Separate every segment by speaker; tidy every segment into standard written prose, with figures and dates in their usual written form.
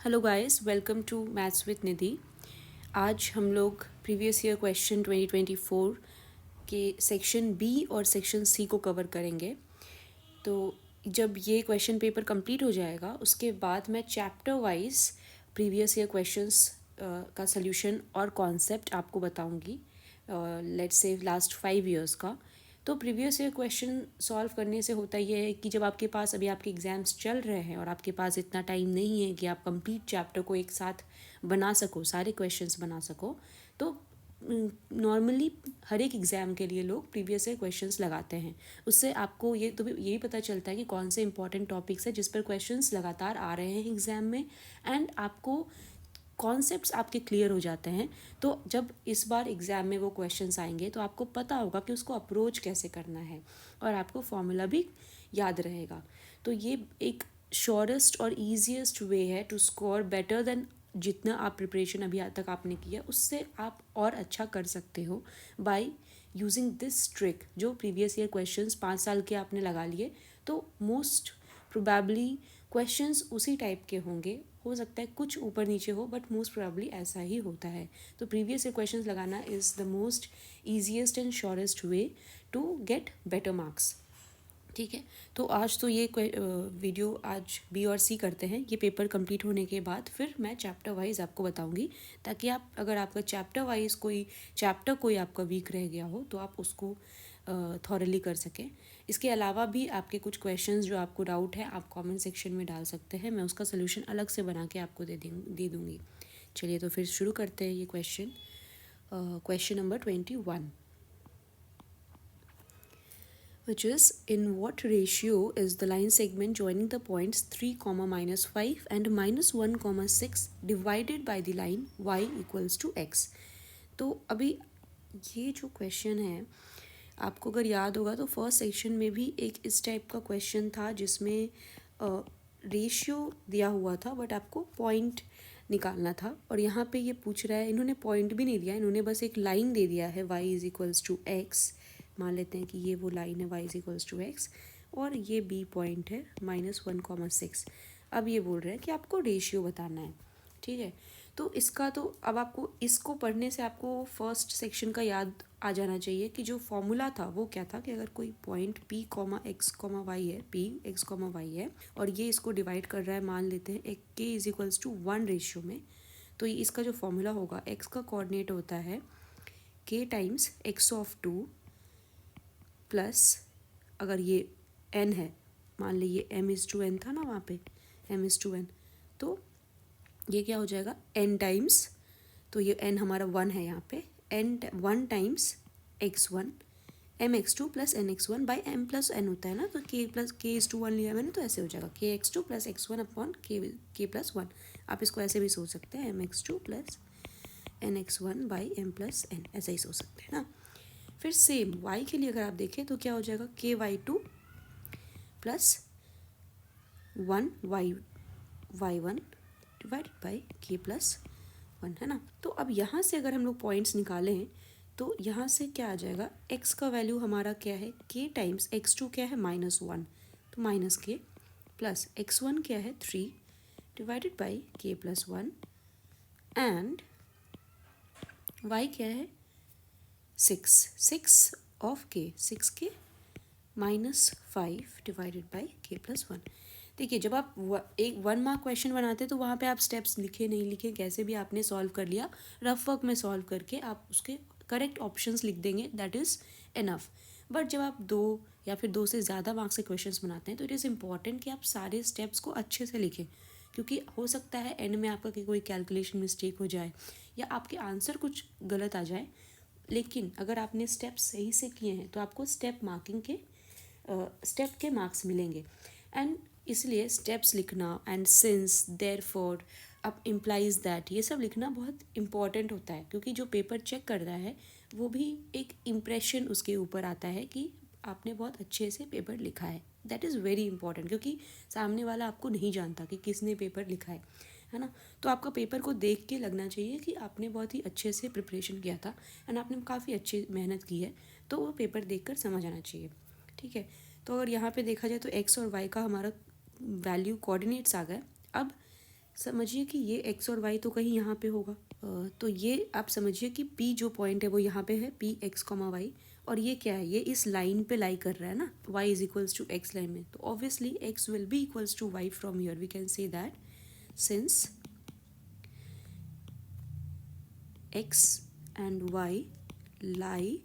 Speaker 1: Hello guys, welcome to maths with Nidhi. आज हम लोग प्रीवियस ईयर क्वेश्चन 2024 के सेक्शन बी और सेक्शन सी को कवर करेंगे। तो जब ये क्वेश्चन पेपर कंप्लीट हो जाएगा उसके बाद मैं chapter wise previous year questions का सल्यूशन और कॉन्सेप्ट आपको बताऊंगी। लेट्स से लास्ट 5 इयर्स का। तो प्रीवियस ईयर क्वेश्चन सॉल्व करने से होता ये है कि जब आपके पास अभी आपके एग्ज़ाम्स चल रहे हैं और आपके पास इतना टाइम नहीं है कि आप कंप्लीट चैप्टर को एक साथ बना सको, सारे क्वेश्चंस बना सको, तो नॉर्मली हर एक एग्ज़ाम के लिए लोग प्रीवियस ईयर क्वेश्चंस लगाते हैं। उससे आपको यही पता चलता है कि कौन से इंपॉर्टेंट टॉपिक्स है जिस पर क्वेश्चंस लगातार आ रहे हैं एग्ज़ाम में, एंड आपको कॉन्सेप्ट्स आपके क्लियर हो जाते हैं। तो जब इस बार एग्ज़ाम में वो क्वेश्चंस आएंगे तो आपको पता होगा कि उसको अप्रोच कैसे करना है और आपको फॉर्मूला भी याद रहेगा। तो ये एक श्योरेस्ट और ईजीएस्ट वे है टू स्कोर बेटर देन जितना आप प्रिपरेशन अभी तक आपने किया उससे आप और अच्छा कर सकते हो बाय यूजिंग दिस ट्रिक। जो प्रीवियस ईयर क्वेश्चंस 5 साल के आपने लगा लिए तो मोस्ट प्रोबेबली क्वेश्चंस उसी टाइप के होंगे। हो सकता है कुछ ऊपर नीचे हो बट मोस्ट प्रोबेबली ऐसा ही होता है। तो प्रीवियस ईयर क्वेश्चंस लगाना is the most easiest and surest way to get better marks. ठीक है, तो आज तो ये वीडियो आज बी और सी करते हैं। ये पेपर कंप्लीट होने के बाद फिर मैं चैप्टर वाइज आपको बताऊंगी, ताकि आप अगर आपका चैप्टर वाइज कोई आपका वीक रह गया हो तो आप उसको थॉरली कर सकें। इसके अलावा भी आपके कुछ क्वेश्चंस जो आपको डाउट है आप कमेंट सेक्शन में डाल सकते हैं, मैं उसका सोल्यूशन अलग से बना के आपको दे दूँगी। चलिए तो फिर शुरू करते हैं ये question number 21, which is in what ratio is the line segment joining the points 3 comma minus 5 and minus 1 comma 6 divided by the line y equals to x। तो अभी ये जो क्वेश्चन है आपको अगर याद होगा तो फर्स्ट सेक्शन में भी एक इस टाइप का क्वेश्चन था जिसमें रेशियो दिया हुआ था बट आपको पॉइंट निकालना था। और यहाँ पे ये पूछ रहा है, इन्होंने पॉइंट भी नहीं दिया, इन्होंने बस एक लाइन दे दिया है y is equals to x. मान लेते हैं कि ये वो लाइन है y is equals to x और ये b पॉइंट है -1,6। अब ये बोल रहे हैं कि आपको रेशियो बताना है। ठीक है, तो इसका तो अब आपको इसको पढ़ने से आपको फर्स्ट सेक्शन का याद आ जाना चाहिए कि जो फॉर्मूला था वो क्या था कि अगर कोई पॉइंट p x y है, p x y है और ये इसको डिवाइड कर रहा है, मान लेते हैं एक k is equals to 1 ratio में, तो ये इसका जो फॉर्मूला होगा x का कोऑर्डिनेट होता है k times x of 2 plus अगर ये n है, मान लीजिए m इज़ टू n था ना वहाँ पे, m इज़ टू n, तो ये क्या हो जाएगा n टाइम्स, तो ये n हमारा 1 है यहाँ पे, n 1 times x1 mx2 plus nx1 by m plus n होता है ना, तो k इज़ टू 1 लिया मैंने तो ऐसे हो जाएगा kx2 plus x1 upon k plus 1। आप इसको ऐसे भी सोच सकते हैं mx2 plus nx1 by m plus n, ऐसा ही सोच सकते हैं ना। फिर सेम y के लिए अगर आप देखें तो क्या हो जाएगा ky2 plus 1y1 divided by k plus 1, है ना। तो अब यहाँ से अगर हम लोग पॉइंट्स निकालें तो यहाँ से क्या आ जाएगा, x का वैल्यू हमारा क्या है k टाइम्स x2 क्या है -1, तो माइनस k प्लस x1 क्या है 3 divided by k plus 1 and y क्या है 6 of k, 6k -5 divided by k plus 1। देखिए जब आप एक 1 मार्क क्वेश्चन बनाते हैं तो वहाँ पे आप स्टेप्स लिखे नहीं लिखे कैसे भी आपने सॉल्व कर लिया, रफ वर्क में सॉल्व करके आप उसके करेक्ट ऑप्शंस लिख देंगे, दैट इज़ इनफ। बट जब आप 2 या फिर 2 से ज़्यादा मार्क्स के क्वेश्चंस बनाते हैं तो इट इज़ इम्पॉर्टेंट कि आप सारे स्टेप्स को अच्छे से लिखें, क्योंकि हो सकता है एंड में आपका कोई कैलकुलेशन मिस्टेक हो जाए या आपके आंसर कुछ गलत आ जाए, लेकिन अगर आपने स्टेप्स सही से किए हैं तो आपको स्टेप के मार्क्स मिलेंगे। एंड इसलिए स्टेप्स लिखना एंड सिंस देयरफॉर अब इम्प्लाइज दैट ये सब लिखना बहुत इंपॉर्टेंट होता है, क्योंकि जो पेपर चेक कर रहा है वो भी एक इम्प्रेशन उसके ऊपर आता है कि आपने बहुत अच्छे से पेपर लिखा है। दैट इज़ वेरी इंपॉर्टेंट, क्योंकि सामने वाला आपको नहीं जानता कि किसने पेपर लिखा है ना। तो आपका पेपर को देख के लगना चाहिए कि आपने बहुत ही अच्छे से प्रिपरेशन किया था एंड आपने काफ़ी अच्छी मेहनत की है, तो वो पेपर देखकर समझ आना चाहिए। ठीक है, तो अगर यहाँ पे देखा जाए तो x और y का हमारा वैल्यू कोऑर्डिनेट्स आ गए। अब समझिए कि ये x और y तो कहीं यहाँ पे होगा, तो ये आप समझिए कि p जो पॉइंट है वो यहाँ पे है, p x, y, और ये क्या है, ये इस लाइन पे लाई कर रहा है ना, y is equals to x line में, तो obviously x will be equals to y from here we can say that since x and y lie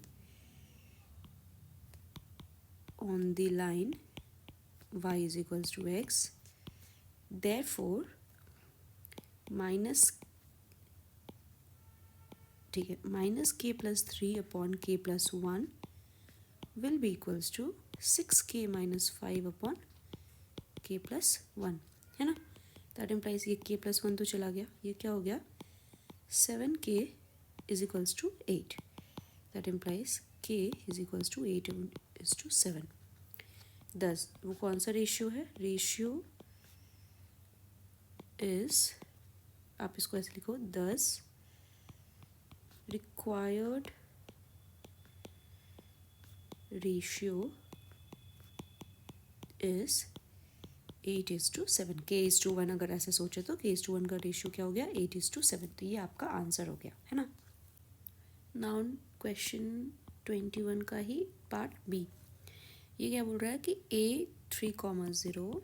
Speaker 1: on the line y is equals to x, therefore minus, ठीक है, minus k plus 3 upon k plus 1 will be equals to 6k minus 5 upon k plus 1, है ना। That implies ये k plus 1 तो चला गया, ये क्या हो गया 7k is equals to 8, that implies k is equals to 8 is to 7। 10 वो कौन सा रेशियो है, रेशियो इज, आप इसको ऐसे लिखो, 10 रिक्वायर्ड रेशियो इज 8:7, k:1 अगर ऐसे सोचे तो k:1 का रेशियो क्या हो गया 8:7, तो ये आपका आंसर हो गया, है ना। नाउ क्वेश्चन 21 का ही पार्ट बी, ये क्या बोल रहा है कि a3,0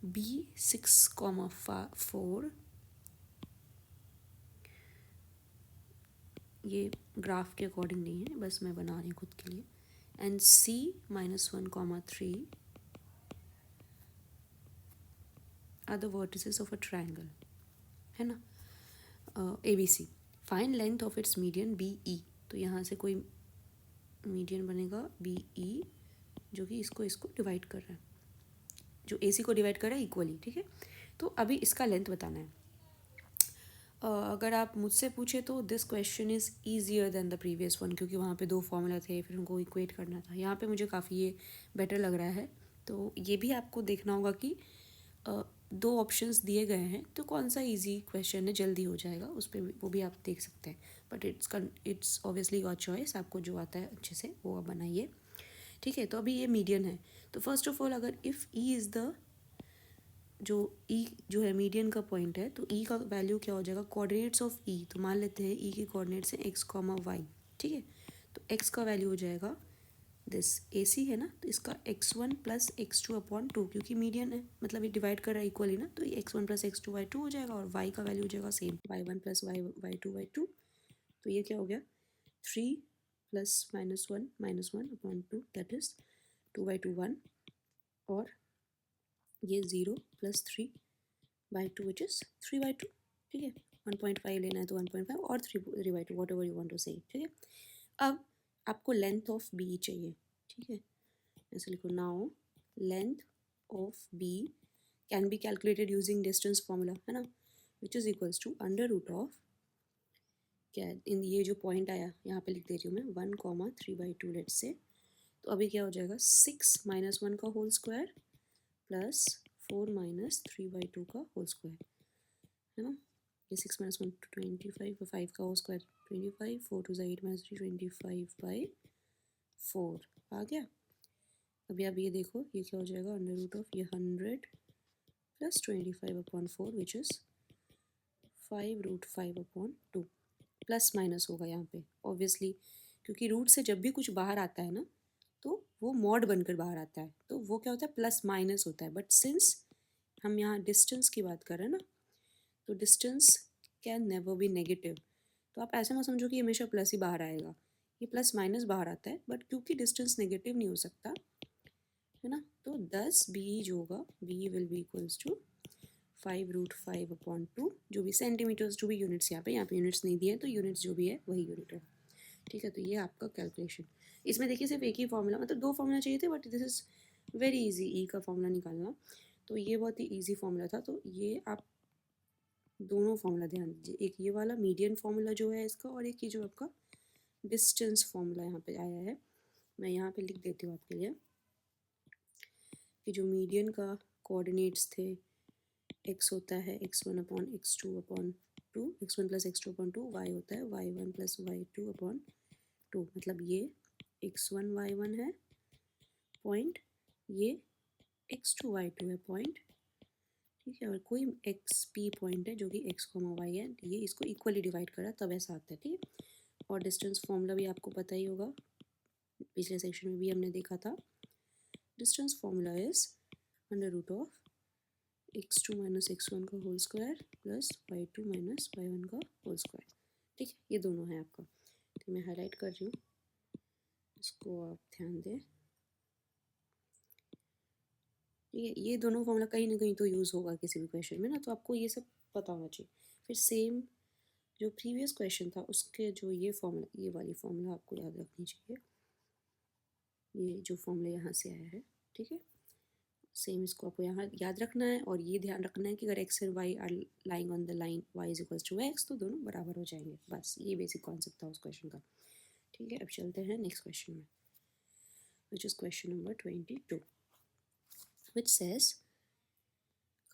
Speaker 1: b6,4, ये ग्राफ के अकॉर्डिंग नहीं है, बस मैं बना रही हूँ खुद के लिए, and c-1,3 are the vertices of a triangle, है ना, ABC, find length of its median BE, तो यहाँ से कोई मीडियन बनेगा BE जो कि इसको डिवाइड कर रहा है, जो AC को डिवाइड कर रहा है इक्वली, ठीक है। तो अभी इसका लेंथ बताना है। अगर आप मुझसे पूछे तो this question is easier than the previous one, क्योंकि वहाँ पे 2 फॉर्मूला थे, फिर उनको इक्वेट करना था। यहाँ पे मुझे काफ़ी ये बेटर लग रहा है, तो ये भी आपको देखना होगा कि 2 ऑप्शंस दिए गए हैं, तो कौन सा इजी क्वेश्चन है, जल्दी हो जाएगा, उस पर वो भी आप देख सकते हैं। But it's obviously your choice, आपको जो आता है अच्छे से वो आप बनाइए, ठीक है। तो अभी ये मीडियन है, तो फर्स्ट ऑफ ऑल अगर इफ़ ई इज़ द, जो ई जो है मीडियन का पॉइंट है, तो ई का वैल्यू क्या हो जाएगा, कोऑर्डिनेट्स ऑफ ई, तो मान लेते हैं ई के कोऑर्डिनेट्स हैं x, y, ठीक है। तो x का वैल्यू हो जाएगा दिस AC है ना, तो इसका x1 प्लस x2 अपॉन 2, क्योंकि मीडियन है मतलब ये डिवाइड कर रहा है इक्वली ना, तो ये x1 प्लस x2 y2 हो जाएगा, और y का वैल्यू हो जाएगा सेम y1 प्लस y2, तो ये क्या हो गया 3 प्लस -1 अपॉन 2, दैट इज 2/2 1, और ये 0 प्लस 3/2 विच इज़ 3/2, ठीक है। 1.5 लेना है तो 1.5 और 3/2, whatever you want to say, ठीक है। अब आपको लेंथ ऑफ बी चाहिए, ठीक है, ऐसे लिखो, now length of B can be calculated using distance formula, है ना, which is equals to under root of, क्या है, इन ये जो पॉइंट आया यहाँ पे लिख दे रही हूँ मैं 1,3/2 लेट्स से, तो अभी क्या हो जाएगा 6 - 1 का होल स्क्वायर प्लस 4 - 3/2 का होल स्क्वायर, है ना। ये 6 - 1 25, 5 का होल स्क्वायर 25, 4 2 8 - 3 25/4 आ गया। अभी आप ये देखो, ये क्या हो जाएगा अंडर रूट ऑफ ये 100 plus 25/4 which is 5√5/2, plus minus होगा यहाँ पे ऑब्वियसली, क्योंकि रूट से जब भी कुछ बाहर आता है ना, तो वो मॉड बनकर बाहर आता है, तो वो क्या होता है प्लस माइनस होता है। बट सिंस हम यहाँ डिस्टेंस की बात कर रहे हैं ना, तो distance can never be negative, तो आप ऐसे मत समझो कि हमेशा प्लस ही बाहर आएगा, ये प्लस माइनस बाहर आता है, बट क्योंकि डिस्टेंस नेगेटिव नहीं हो सकता, है ना, तो 10 बी जो होगा B will be equals to 5√5/2, जो भी सेंटीमीटर्स, जो भी यूनिट्स यहाँ पे यूनिट्स नहीं दिए, तो यूनिट्स जो भी है वही यूनिट है, ठीक है। तो ये आपका कैलकुलेशन, इसमें देखिए सिर्फ एक ही फॉर्मूला, मतलब 2 फॉर्मूला चाहिए थे, but this is very easy, E का फॉर्मूला निकालना, तो ये बहुत ही ईजी फॉर्मूला था, तो ये आप दोनों फॉर्मूला ध्यान दीजिए, एक ये वाला मीडियन फॉर्मूला जो है इसका, और एक ये जो आपका डिस्टेंस फॉर्मूला यहाँ पे आया है, मैं यहाँ पे लिख देती हूँ आपके लिए, कि जो मीडियन का कोऑर्डिनेट्स थे, x होता है x1/x2/2, x1 plus x2/2, y होता है y1 प्लस y2/2, मतलब ये x1 y1 है पॉइंट, ये x2 y2 है पॉइंट, ठीक है, और कोई एक्स पी पॉइंट है जो कि एक्स कॉमा वाई है, ये इसको इक्वली डिवाइड करा तब ऐसा आता है, ठीक है। और डिस्टेंस फॉर्मूला भी आपको पता ही होगा, पिछले सेक्शन में भी हमने देखा था। Distance formula is under root of x2 minus x1 का whole square plus y2 minus y1 का होल स्क्वायर, ठीक है। ये दोनों है आपका, तो मैं हाईलाइट कर रही हूँ, इसको आप ध्यान दें। ये दोनों फॉर्मूला कहीं ना कहीं तो यूज़ होगा किसी भी क्वेश्चन में ना, तो आपको ये सब पता होना चाहिए। फिर सेम जो प्रीवियस क्वेश्चन था उसके जो ये फॉर्मूला, ये वाली फॉर्मूला आपको याद रखनी चाहिए, ये जो फॉर्मूला यहाँ से आया है, ठीक है। सेम इसको आपको यहाँ याद रखना है, और ये ध्यान रखना है कि अगर x and y are lying on the line y is equals to x, तो दोनों बराबर हो जाएंगे। बस ये बेसिक कॉन्सेप्ट था उस क्वेश्चन का, ठीक है। अब चलते हैं नेक्स्ट क्वेश्चन में, which is question number 22, which says,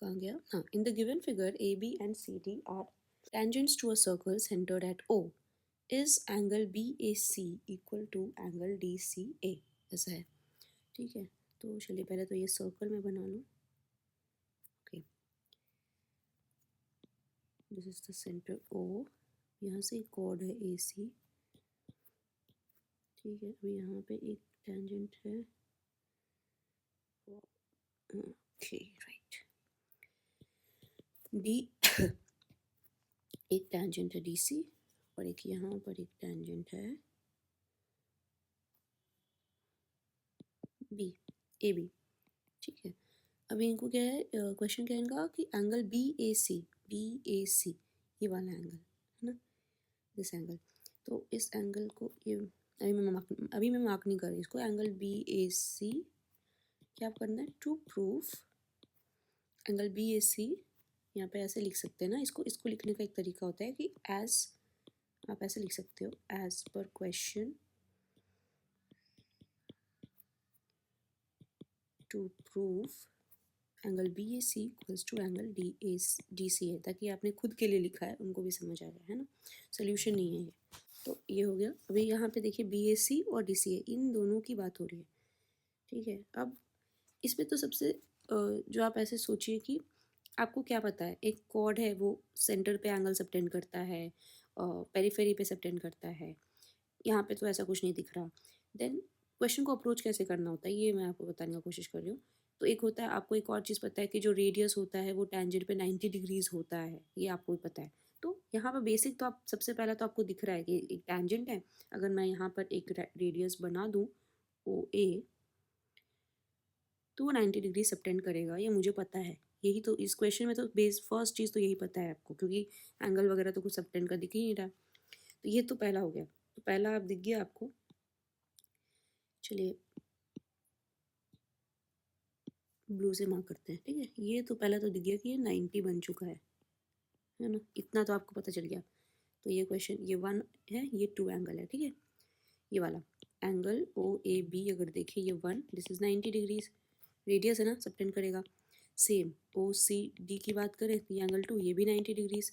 Speaker 1: कहाँ गया, हाँ, in the given figure A B and C D are tangents to a circle centered at O, is angle BAC equal to angle DCA, ऐसा है, ठीक है। तो चलिए पहले तो ये सर्कल में बना लूँ, okay, this is the centre O, यहाँ से एक कॉर्ड है AC, ठीक है। अभी यहाँ पे एक टेंजेंट है, ओके राइट, D एक टेंजेंट है DC, और एक यहाँ पर एक टेंजेंट है B, AB, ठीक है। अभी इनको क्या है, क्वेश्चन क्या है इनका कि एंगल BAC ये वाला एंगल है ना, दिस एंगल, तो इस एंगल को ये अभी मैं मार्क नहीं कर रही इसको, एंगल BAC क्या करना है, टू प्रूफ एंगल BAC, यहाँ पे ऐसे लिख सकते हैं ना इसको, इसको लिखने का एक तरीका होता है कि एज, आप ऐसे लिख सकते हो, as per question to prove angle BAC equals to angle DCA, ताकि आपने खुद के लिए लिखा है उनको भी समझ आ जाए, है ना, सोल्यूशन नहीं है ये। तो ये हो गया। अभी यहाँ पे देखिए BAC और DCA इन दोनों की बात हो रही है, ठीक है। अब इसमें तो सबसे जो आप ऐसे सोचिए कि आपको क्या पता है, एक कॉर्ड है वो सेंटर पे एंगल सबटेंड करता है, पेरीफेरी पे सबटेंड करता है, यहाँ पे तो ऐसा कुछ नहीं दिख रहा। देन क्वेश्चन को अप्रोच कैसे करना होता है ये मैं आपको बताने का कोशिश कर रही हूँ। तो एक होता है, आपको एक और चीज़ पता है कि जो रेडियस होता है वो टेंजेंट पे 90 डिग्रीज होता है, ये आपको भी पता है। तो यहाँ पर बेसिक तो आप सबसे पहला तो आपको दिख रहा है कि एक टेंजेंट है, अगर मैं यहाँ पर एक रेडियस बना दूँ OA, तो वो 90 डिग्री सबटेंड करेगा, ये मुझे पता है। यही तो इस क्वेश्चन में तो बेस फर्स्ट चीज़ तो यही पता है आपको, क्योंकि एंगल वगैरह तो कुछ सबटेंड का दिख ही नहीं रहा। तो ये तो पहला हो गया, तो पहला आप दिख गया आपको। चलिए ब्लू से मार्क करते हैं, ठीक है। ये तो पहला तो दिख गया कि ये 90 बन चुका है ना, इतना तो आपको पता चल गया। तो ये क्वेश्चन, ये 1 है, ये 2 एंगल है, ठीक है। ये वाला एंगल OAB अगर देखें, ये 1, दिस इज 90 डिग्रीज, रेडियस है ना, सबटेंड करेगा। सेम OCD की बात करें तो ये एंगल 2, ये भी 90 डिग्रीज।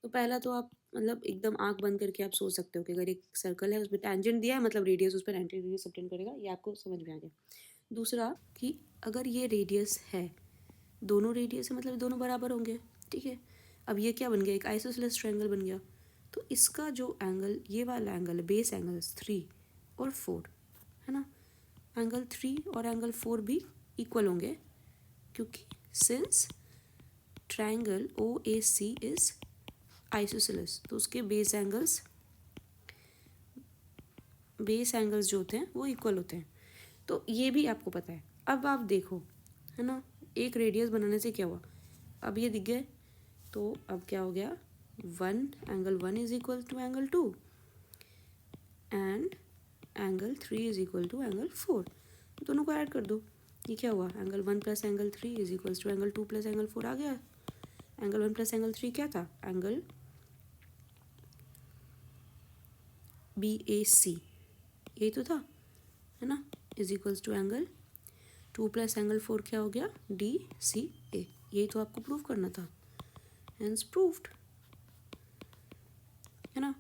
Speaker 1: तो पहला तो आप मतलब एकदम आंख बंद करके आप सोच सकते हो कि अगर एक सर्कल है उसमें टेंजेंट दिया है, मतलब रेडियस उस पर 90 डिग्री सबटेंड करेगा, ये आपको समझ में आ गया। दूसरा कि अगर ये रेडियस है, दोनों रेडियस है मतलब दोनों बराबर होंगे, ठीक है। अब ये क्या बन गया, एक आइसोसेलेस ट्रायंगल बन गया। तो इसका जो एंगल, ये वाला एंगल है, बेस एंगल 3 और 4 है ना, एंगल 3 और एंगल 4 भी इक्वल होंगे, क्योंकि since triangle OAC is isosceles, तो उसके बेस एंगल्स जो होते हैं वो इक्वल होते हैं। तो ये भी आपको पता है। अब आप देखो, है ना, एक रेडियस बनाने से क्या हुआ, अब ये दिख गए, तो अब क्या हो गया, angle 1 is equal to angle 2 and angle 3 is equal to angle 4, दोनों को ऐड कर दो। ये क्या हुआ, angle 1 plus angle 3 is equal to angle 2 plus angle 4 आ गया। एंगल 1 प्लस एंगल 3 क्या था, एंगल BAC, यही तो था, है ना, is equals to angle 2 plus angle 4 क्या हो गया, DCA। यही तो आपको प्रूव करना था, हेंस प्रूव्ड, है ना।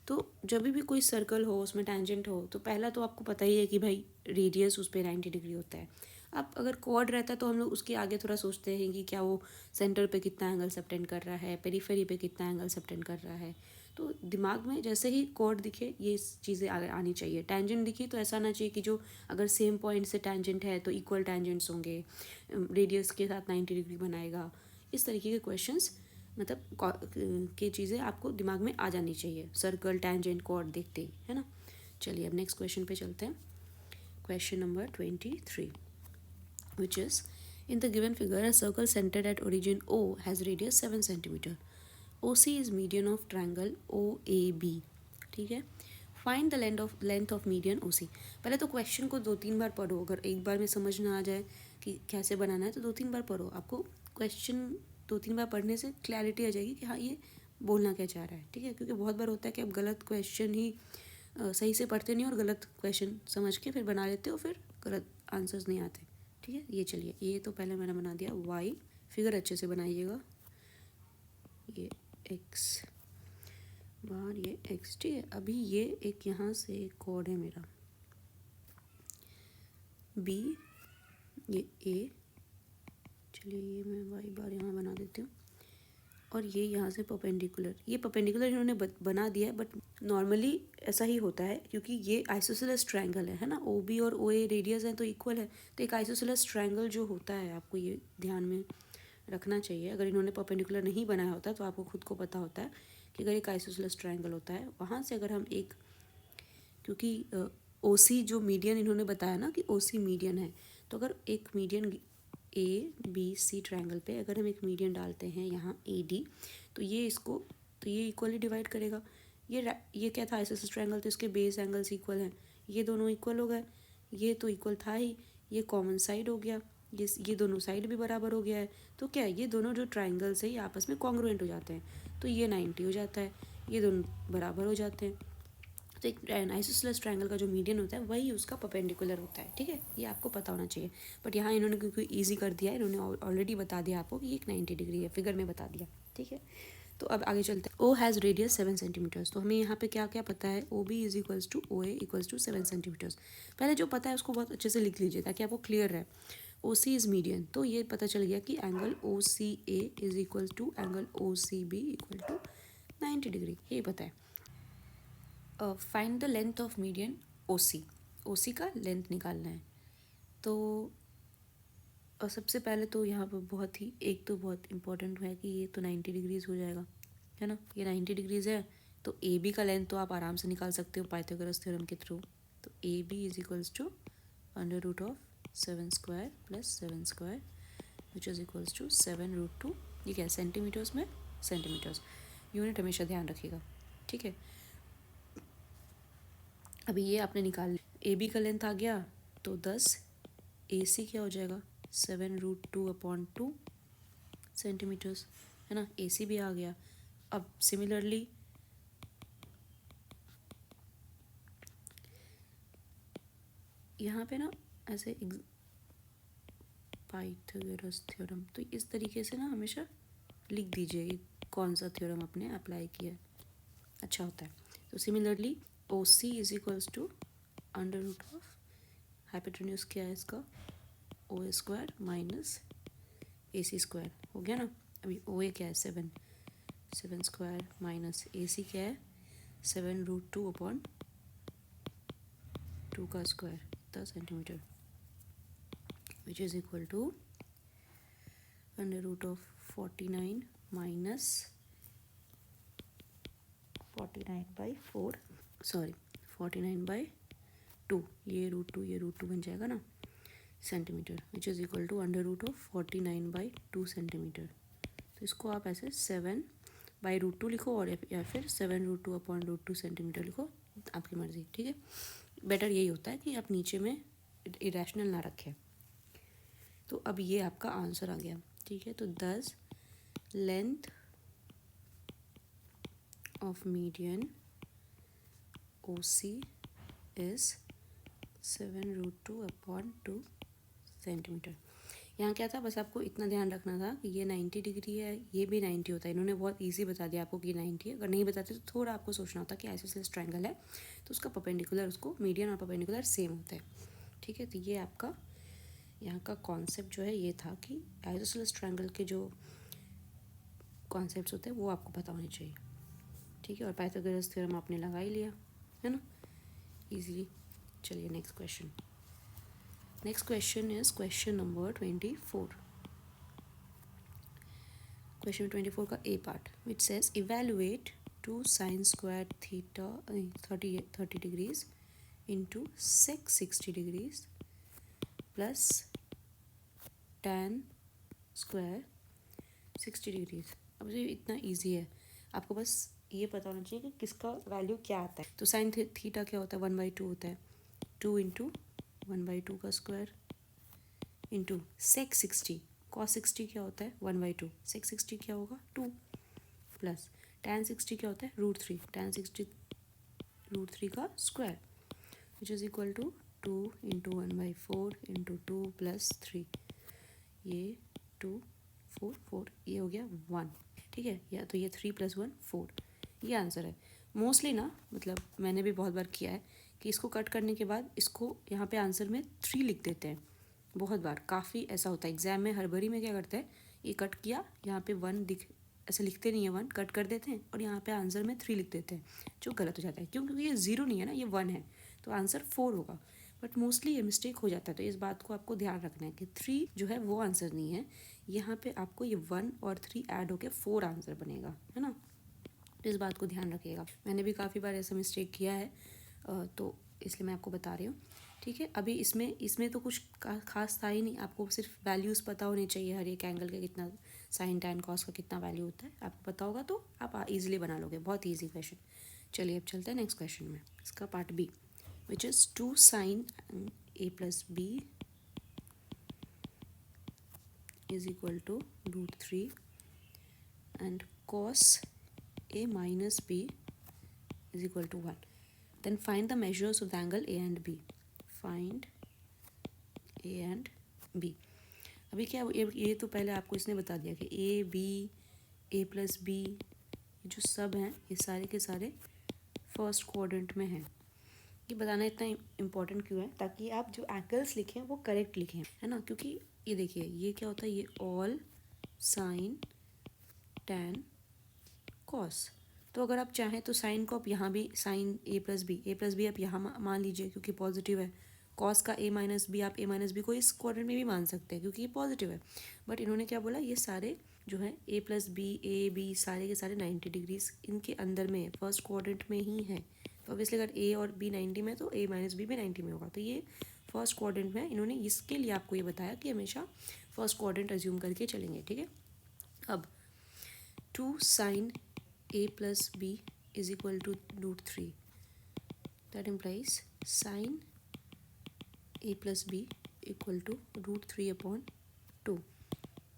Speaker 1: तो जब भी कोई सर्कल हो उसमें टेंजेंट हो, तो पहला तो आपको पता ही है कि भाई रेडियस उस पर 90 डिग्री होता है। आप अगर कॉर्ड रहता तो हम लोग उसके आगे थोड़ा सोचते हैं कि क्या वो सेंटर पे कितना एंगल सबटेंड कर रहा है, पेरीफेरी पे कितना एंगल सबटेंड कर रहा है। तो दिमाग में जैसे ही कॉर्ड दिखे ये चीज़ें आगे आनी चाहिए। टेंजेंट दिखी तो ऐसा ना चाहिए कि जो अगर सेम पॉइंट से टेंजेंट है तो इक्वल टेंजेंट्स होंगे, रेडियस के साथ 90 डिग्री बनाएगा। इस तरीके के क्वेश्चंस मतलब की चीज़ें आपको दिमाग में आ जानी चाहिए सर्कल, टेंजेंट, कॉर्ड देखते ही, है ना। चलिए अब नेक्स्ट क्वेश्चन पे चलते हैं। Question number 23, which is in the given figure a circle centered at origin O has radius 7 cm. OC is median of triangle OAB. ठीक है, find the length of median OC। पहले तो question को 2-3 बार पढ़ो, अगर एक बार में समझ ना आ जाए कि कैसे बनाना है तो 2-3 बार पढ़ो। आपको क्वेश्चन 2-3 बार पढ़ने से क्लैरिटी आ जाएगी कि हाँ ये बोलना क्या चाह रहा है। ठीक है, क्योंकि बहुत बार होता है कि आप गलत क्वेश्चन ही सही से पढ़ते नहीं और गलत क्वेश्चन समझ के फिर बना लेते हो, फिर गलत आंसर्स नहीं आते। ठीक है, ये चलिए, ये तो पहले मैंने बना दिया y, फिगर अच्छे से बनाइएगा, ये x बार, ये x। ठीक है, अभी ये एक यहाँ से कॉर्ड है मेरा b, ये a, चलिए ये मैं y बार यहाँ बना देती हूँ, और ये यहाँ से परपेंडिकुलर, ये परपेंडिकुलर इन्होंने बना दिया है, बट नॉर्मली ऐसा ही होता है क्योंकि ये आइसोसेलेस ट्रायंगल है ना, ओ बी और ओ ए रेडियस है तो इक्वल है। तो एक आइसोसेलेस ट्रायंगल जो होता है आपको ये ध्यान में रखना चाहिए। अगर इन्होंने परपेंडिकुलर नहीं बनाया होता तो आपको खुद को पता होता है कि अगर एक आइसोसेलेस ट्रायंगल होता है वहाँ से अगर हम एक, क्योंकि ओ सी जो मीडियन इन्होंने बताया ना कि ओ सी मीडियन है, तो अगर एक median A B C triangle पे अगर हम एक मीडियन डालते हैं यहाँ ए डी, तो ये इसको, तो ये इक्वली डिवाइड करेगा। ये क्या था, आइसोसेलेस ट्रायंगल, तो इसके बेस एंगल्स इक्वल हैं, ये दोनों इक्वल हो गए, ये तो इक्वल था ही, ये कॉमन साइड हो गया, ये दोनों साइड भी बराबर हो गया है। तो क्या है, ये दोनों जो ट्रायंगल्स है ये आपस में कॉन्ग्रुएंट हो जाते हैं, तो ये 90 हो जाता है, ये दोनों बराबर हो जाते हैं। तो एक आइसोसेलेस ट्रायंगल का जो मीडियन होता है वही उसका परपेंडिकुलर होता है। ठीक है, ये आपको पता होना चाहिए, बट यहाँ इन्होंने क्योंकि ईजी कर दिया है, इन्होंने ऑलरेडी बता दिया आपको कि एक 90 डिग्री है, फिगर में बता दिया। ठीक है, तो अब आगे चलते हैं। ओ हैज़ रेडियस 7 सेंटीमीटर्स, तो हमें यहाँ पे क्या क्या पता है, O B is equals to O A equals to 7 centimetres. पहले जो पता है उसको बहुत अच्छे से लिख लीजिए ताकि आपको क्लियर रहे। ओ सी इज़ मीडियन, तो ये पता चल गया कि angle O C A is equal to angle O C B equal to 90 degree, ये पता है। Find the length of median O C, O C का लेंथ निकालना है। तो सबसे पहले तो यहाँ पर बहुत ही एक तो बहुत इंपॉर्टेंट है कि ये तो 90 डिग्रीज़ हो जाएगा, है ना। ये 90 डिग्रीज़ है तो ए बी का लेंथ तो आप आराम से निकाल सकते हो पाइथागोरस थ्योरम के थ्रू। तो A B is equals to under root of 7 square plus 7 square which is equals to 7√2। ये क्या है, सेंटीमीटर्स में सेंटीमीटर्स, यूनिट हमेशा ध्यान रखिएगा। ठीक है, अभी ये आपने निकाल लिया, ए बी का लेंथ आ गया तो 10, ए सी क्या हो जाएगा 7√2/2 सेंटीमीटर्स, है ना। ए सी भी आ गया। अब सिमिलरली यहाँ पे ना ऐसे पाइथागोरस थ्योरम, तो इस तरीके से ना हमेशा लिख दीजिए कौन सा थ्योरम आपने अप्लाई किया है, अच्छा होता है। तो similarly O C is equals to under root of hypotenuse क्या है इसका, O square minus A C square हो गया ना। अभी ओ ए क्या है 7 स्क्वायर माइनस ए सी क्या है 7√2/2 का square 10 centimetre which is equal to under root of 49 minus 49/4, sorry 49/2, ये √2 बन जाएगा ना centimetre which is equal to under root of 49/2 centimetre. तो इसको आप ऐसे 7/√2 लिखो और या फिर 7√2/2 सेंटीमीटर लिखो, आपकी मर्ज़ी। ठीक है, बेटर यही होता है कि आप नीचे में इरेशनल ना रखें। तो अब ये आपका आंसर आ गया। ठीक है, तो 10 length of median O C is 7√2/2 centimetre. यहाँ क्या था, बस आपको इतना ध्यान रखना था कि ये 90 डिग्री है, ये भी 90 होता है। इन्होंने बहुत इजी बता दिया आपको कि 90 है, अगर नहीं बताते तो थोड़ा आपको सोचना होता कि आइसोसेलेस ट्रायंगल है तो उसका परपेंडिकुलर, उसको मीडियन और परपेंडिकुलर सेम होता है। ठीक है, तो ये आपका यहाँ का कॉन्सेप्ट जो है ये था कि आइसोसेलेस ट्रायंगल के जो कॉन्सेप्ट्स होते हैं वो आपको पता होने चाहिए, ठीक है। और पाइथागोरस थ्योरम आपने लगा ही लिया है ना इजीली। चलिए next question. Next question is question number 24। Question 24 का A part which says evaluate 2 sin squared theta 30 degrees into sec 60 degrees plus tan square 60 degrees। अब ये इतना इजी है, आपको बस ये पता होना चाहिए कि किसका वैल्यू क्या आता है। तो साइन थीटा क्या होता है, 1/2 होता है, 2 इंटू 1/2 का स्क्वायर इंटू सेक 60, कॉस 60 क्या होता है 1/2, सेक 60 क्या होगा 2, प्लस tan 60 क्या होता है √3, tan 60 √3 का square which is equal to 2 into 1/4 into 2 plus 3, ये 2 4 4, ये हो गया 1, ठीक है। या तो ये 3 + 1 4, ये आंसर है। मोस्टली ना मतलब मैंने भी बहुत बार किया है कि इसको कट करने के बाद इसको यहाँ पे आंसर में 3 लिख देते हैं, बहुत बार काफ़ी ऐसा होता है एग्जाम में। हड़बड़ी में क्या करते हैं, ये कट किया यहाँ पे 1 दिख, ऐसे लिखते नहीं है 1, कट कर देते हैं और यहाँ पे आंसर में 3 लिख देते हैं, जो गलत हो जाता है क्योंकि ये 0 नहीं है ना, ये 1 है, तो आंसर 4 होगा। बट मोस्टली ये मिस्टेक हो जाता है, तो इस बात को आपको ध्यान रखना है कि 3 जो है वो आंसर नहीं है, यहाँ पे आपको ये 1 और 3 ऐड होके 4 आंसर बनेगा, है ना। तो इस बात को ध्यान रखिएगा, मैंने भी काफ़ी बार ऐसा मिस्टेक किया है, तो इसलिए मैं आपको बता रही हूँ, ठीक है। अभी इसमें तो कुछ खास था ही नहीं, आपको सिर्फ वैल्यूज़ पता होने चाहिए, हर एक एंगल का कितना साइन टैन कॉस का कितना वैल्यू होता है, आपको पता होगा तो आप ईजिली बना लोगे, बहुत ईजी क्वेश्चन। चलिए अब चलते हैं नेक्स्ट क्वेश्चन में, इसका part B which is 2 sin a + b is equal to √3 and cos a minus b is equal to 1. Then find the measures of the angle a and b. Find a and b. अभी क्या ये तो पहले आपको इसने बता दिया कि a b a + b ये जो सब हैं ये सारे के सारे फर्स्ट क्वाड्रेंट में हैं। ये बताना इतना इम्पोर्टेंट क्यों है, ताकि आप जो एंगल्स लिखें वो करेक्ट लिखें, है ना। क्योंकि ये देखिए ये क्या होता है, ये ऑल साइन टैन कॉस, तो अगर आप चाहें तो साइन को आप यहाँ भी साइन a + b आप यहाँ मान लीजिए क्योंकि पॉजिटिव है। कॉस का a - b आप a - b को इस क्वाड्रेंट में भी मान सकते हैं क्योंकि ये पॉजिटिव है। बट इन्होंने क्या बोला, ये सारे जो है a + b a b सारे के सारे 90 डिग्रीज इनके अंदर में फर्स्ट क्वाड्रेंट में ही है। तो ऑब्वियसली अगर a और b 90 में तो a - b भी 90 में होगा, तो ये फर्स्ट क्वाड्रेंट में इन्होंने इसके लिए आपको ये बताया कि हमेशा फर्स्ट क्वाड्रेंट एज्यूम करके चलेंगे, ठीक है। अब 2 sin a + b is equal to √3, that implies sin a + b equal to √3/2,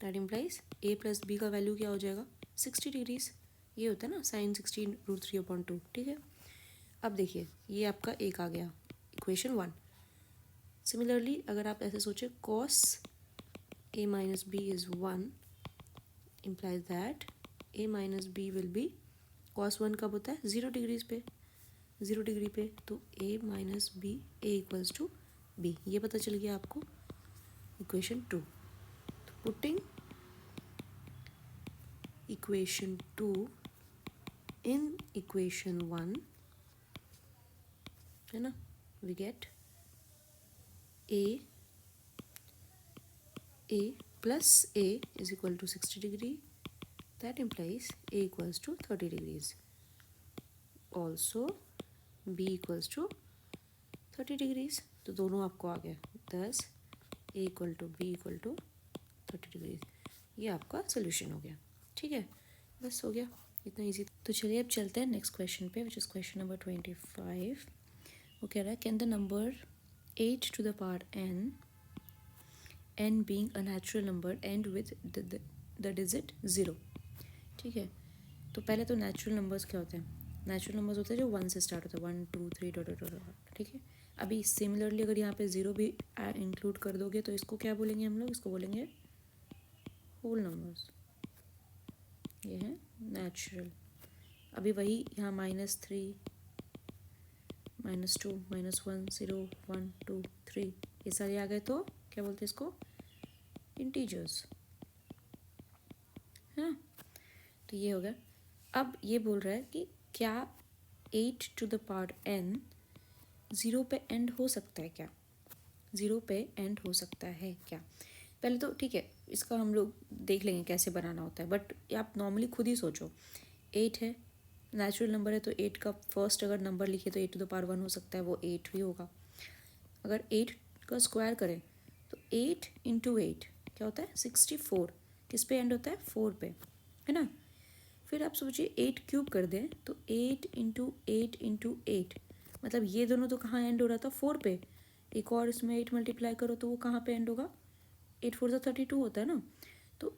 Speaker 1: that implies a + b का वैल्यू क्या हो जाएगा 60 डिग्रीज, ये होता है ना sin 60 √3/2, ठीक है। अब देखिए ये आपका एक आ गया इक्वेशन 1। सिमिलरली अगर आप ऐसे सोचें cos a - b is 1 implies that a - b will be cos 1 कब होता है 0 डिग्रीज पे, 0 डिग्री पे, तो a - b a equals to b, ये पता चल गया आपको इक्वेशन 2। तो पुटिंग इक्वेशन 2 इन इक्वेशन 1, है ना, we get a plus a is equal to 60 degree, that implies a equals to 30 degrees, also b equals to 30 degrees, तो दोनों आपको आ गया, thus a equal to b equal to 30 degrees, ये आपका solution हो गया, ठीक है। बस हो गया, इतना इजी। तो चलिए अब चलते हैं नेक्स्ट क्वेश्चन पे विच इज़ क्वेश्चन नंबर 25। वो कह रहा है can the number 8 to the power n being a natural number end with the digit 0, ठीक है। तो पहले तो नेचुरल नंबर्स क्या होते हैं, नेचुरल नंबर्स होते हैं जो 1 से स्टार्ट होता है, 1 2 3 डॉट डॉट डॉट, ठीक है। अभी सिमिलरली अगर यहाँ पे 0 भी इंक्लूड कर दोगे तो इसको क्या बोलेंगे हम लोग, इसको बोलेंगे होल नंबर्स, ये है नेचुरल। अभी वही यहाँ -3 -2 -1 0 1 2 3 ये सारे आ गए तो क्या बोलते हैं इसको, इंटीजर्स, है ना। तो ये हो गया। अब ये बोल रहा है कि क्या 8 टू द पावर n 0 पे एंड हो सकता है क्या, 0 पे एंड हो सकता है क्या। पहले तो ठीक है, इसका हम लोग देख लेंगे कैसे बनाना होता है, बट आप नॉर्मली खुद ही सोचो। 8 है, नेचुरल नंबर है, तो 8 का फर्स्ट अगर नंबर लिखे तो 8 टू द पावर 1 हो सकता है, वो 8 ही होगा। अगर 8 का स्क्वायर करें तो 8 इंटू 8 क्या होता है, 64। किस पे एंड होता है, 4 पे, है ना। फिर आप सोचिए 8 क्यूब कर दें तो 8 इंटू 8 इंटू 8, मतलब ये दोनों तो कहाँ एंड हो रहा था, 4 पे। एक और इसमें 8 मल्टीप्लाई करो तो वो कहाँ पे एंड होगा, 8 4 ज़ा 32 होता है ना। तो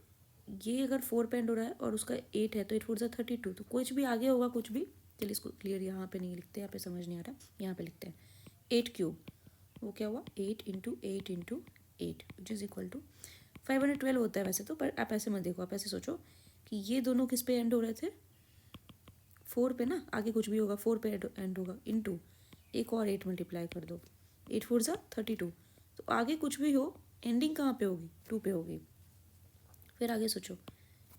Speaker 1: ये अगर 4 पे एंड हो रहा है और उसका 8 है तो 8 4 ज़ा 32, तो कुछ भी आगे होगा, कुछ भी। चलिए इसको क्लियर यहाँ पे नहीं लिखते, यहाँ पे समझ नहीं आ रहा, यहाँ पे लिखते हैं 8 क्यूब, वो क्या हुआ 8 into 8 into 8 which is equal to 512 होता है वैसे तो, पर आप ऐसे मत देखो, आप ऐसे सोचो कि ये दोनों किस पे एंड हो रहे थे, 4 पे ना, आगे कुछ भी होगा 4 पे एंड होगा, इंटू एक और 8 मल्टीप्लाई कर दो, 8 4 ज़ा 32, तो आगे कुछ भी हो एंडिंग कहाँ पे होगी, 2 पे होगी। फिर आगे सोचो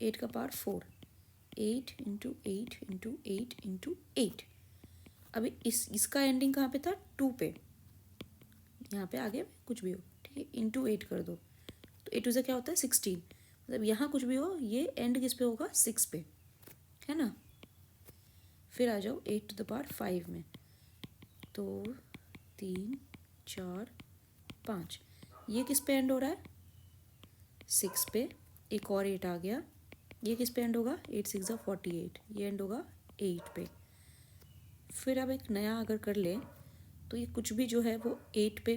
Speaker 1: 8 का पावर 4, 8 इंटू 8 इंटू 8 इंटू 8, अभी इसका एंडिंग कहाँ पे था, 2 पे, यहाँ पे आगे कुछ भी हो, ठीक है, इंटू 8 कर दो, तो 8 से क्या होता है 16, मतलब यहाँ कुछ भी हो ये एंड किस पे होगा, 6 पे, है ना। फिर आ जाओ 8 टू द पावर 5 में, तो 3 4 5, ये किस पे एंड हो रहा है, 6 पे, एक और 8 आ गया, ये किस पे एंड होगा, 8 6 ज़ा 48, ये एंड होगा 8 पे। फिर अब एक नया अगर कर ले तो ये कुछ भी जो है वो 8 पे,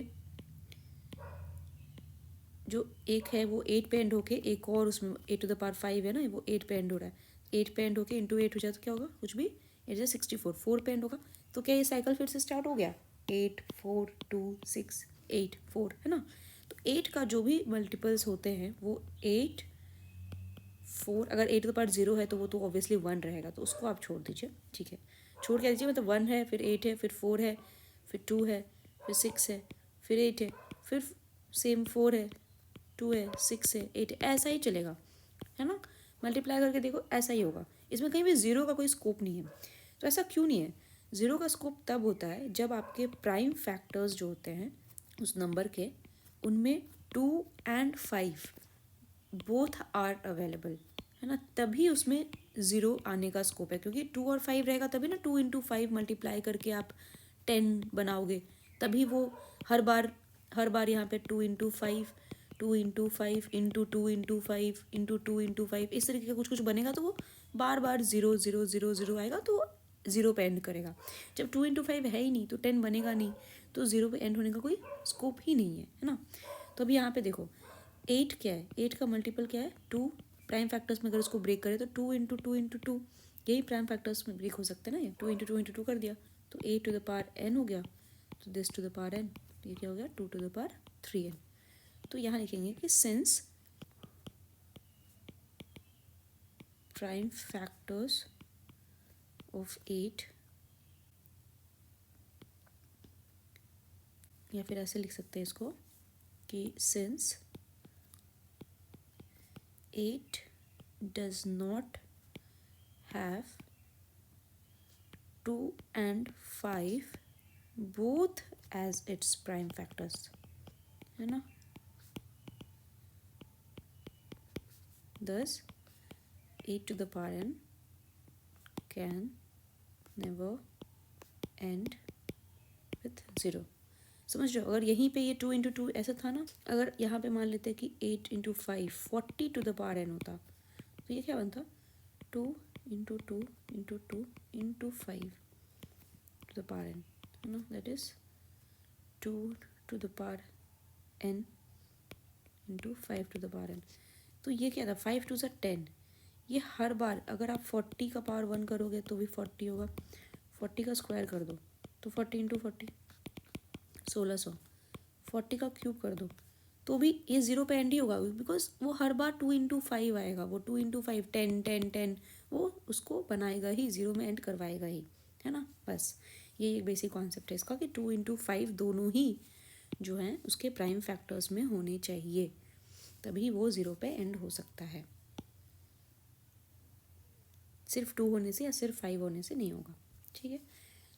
Speaker 1: जो एक है वो 8 पे एंड होके, एक और उसमें 8 टू द पावर 5 है ना, वो 8 पे एंड हो रहा है, 8 पे एंड होके इंटू 8 हो जाए तो क्या होगा, कुछ भी 8 जा 64, 4 पे एंड होगा, तो क्या ये साइकिल फिर से स्टार्ट हो गया, 8 4 2 6 8 4, है ना। तो 8 का जो भी मल्टीपल्स होते हैं वो 8 4, अगर 8 टू द पावर 0 है तो वो तो ऑब्वियसली 1 रहेगा, तो उसको आप छोड़ दीजिए, ठीक है, छोड़ क्या दीजिए, मतलब 1 है, फिर 8 है, फिर 4 है, फिर 2 है, फिर 6 है, फिर 8 है, फिर सेम 4 है, 2 है, 6 है, 8 है, ऐसा ही चलेगा, है ना। मल्टीप्लाई करके देखो ऐसा ही होगा, इसमें कहीं भी ज़ीरो का कोई स्कोप नहीं है। तो ऐसा क्यों नहीं है, ज़ीरो का स्कोप तब होता है जब आपके प्राइम फैक्टर्स जो होते हैं उस नंबर के, उनमें 2 एंड 5 बोथ आर अवेलेबल, है ना, तभी उसमें ज़ीरो आने का स्कोप है, क्योंकि 2 और 5 रहेगा तभी ना, 2 इंटू 5 मल्टीप्लाई करके आप 10 बनाओगे, तभी वो हर बार यहाँ पे 2 into 5 2 into 5 into 2 into 5 into 2 into 5 इस तरीके का कुछ कुछ बनेगा, तो वो बार बार 0 0 0 0 आएगा, तो ज़ीरो पे एंड करेगा। जब 2 इंटू 5 है ही नहीं तो 10 बनेगा नहीं, तो ज़ीरो पे एंड होने का कोई स्कोप ही नहीं है ना। तो अभी यहाँ पे देखो 8 क्या है, 8 का मल्टीपल क्या है, 2, प्राइम फैक्टर्स में अगर इसको ब्रेक करें तो 2 इंटू 2 इंटू 2, यही प्राइम फैक्टर्स में ब्रेक हो सकते हैं ना, ये 2 इंटू 2 कर दिया, तो 8 टू द पावर n हो गया, तो this to the power n, ये क्या हो गया 2 टू द पावर 3n। तो यहाँ लिखेंगे कि सिंस प्राइम फैक्टर्स ऑफ 8, या फिर ऐसे लिख सकते हैं इसको कि since 8 does not have 2 and 5 both as its prime factors, है ना, thus 8 to the power n can never end with 0। समझ रहे हो, अगर यहीं पे ये 2 इंटू 2 ऐसा था ना, अगर यहाँ पे मान लेते हैं कि 8 into 5 40 to the power n होता, तो ये क्या बनता, 2 into 2 into 2 into 5 to the power n, है ना, that is 2 to the power n into 5 to the power n। तो ये क्या था, 5 टू ज़ा 10, ये हर बार अगर आप 40 का पावर 1 करोगे तो भी 40 होगा, 40 का स्क्वायर कर दो तो 40 इंटू 40 1600, 40 का क्यूब कर दो तो भी ये 0 पे एंड ही होगा, बिकॉज वो हर बार 2 इंटू 5 आएगा, वो 2 इंटू 5 10 10 10, वो उसको बनाएगा ही, 0 में एंड करवाएगा ही, है ना। बस ये एक बेसिक कॉन्सेप्ट है इसका कि 2 इंटू 5 दोनों ही जो हैं उसके प्राइम फैक्टर्स में होने चाहिए, तभी वो 0 पे एंड हो सकता है। सिर्फ 2 होने से या सिर्फ 5 होने से नहीं होगा, ठीक है।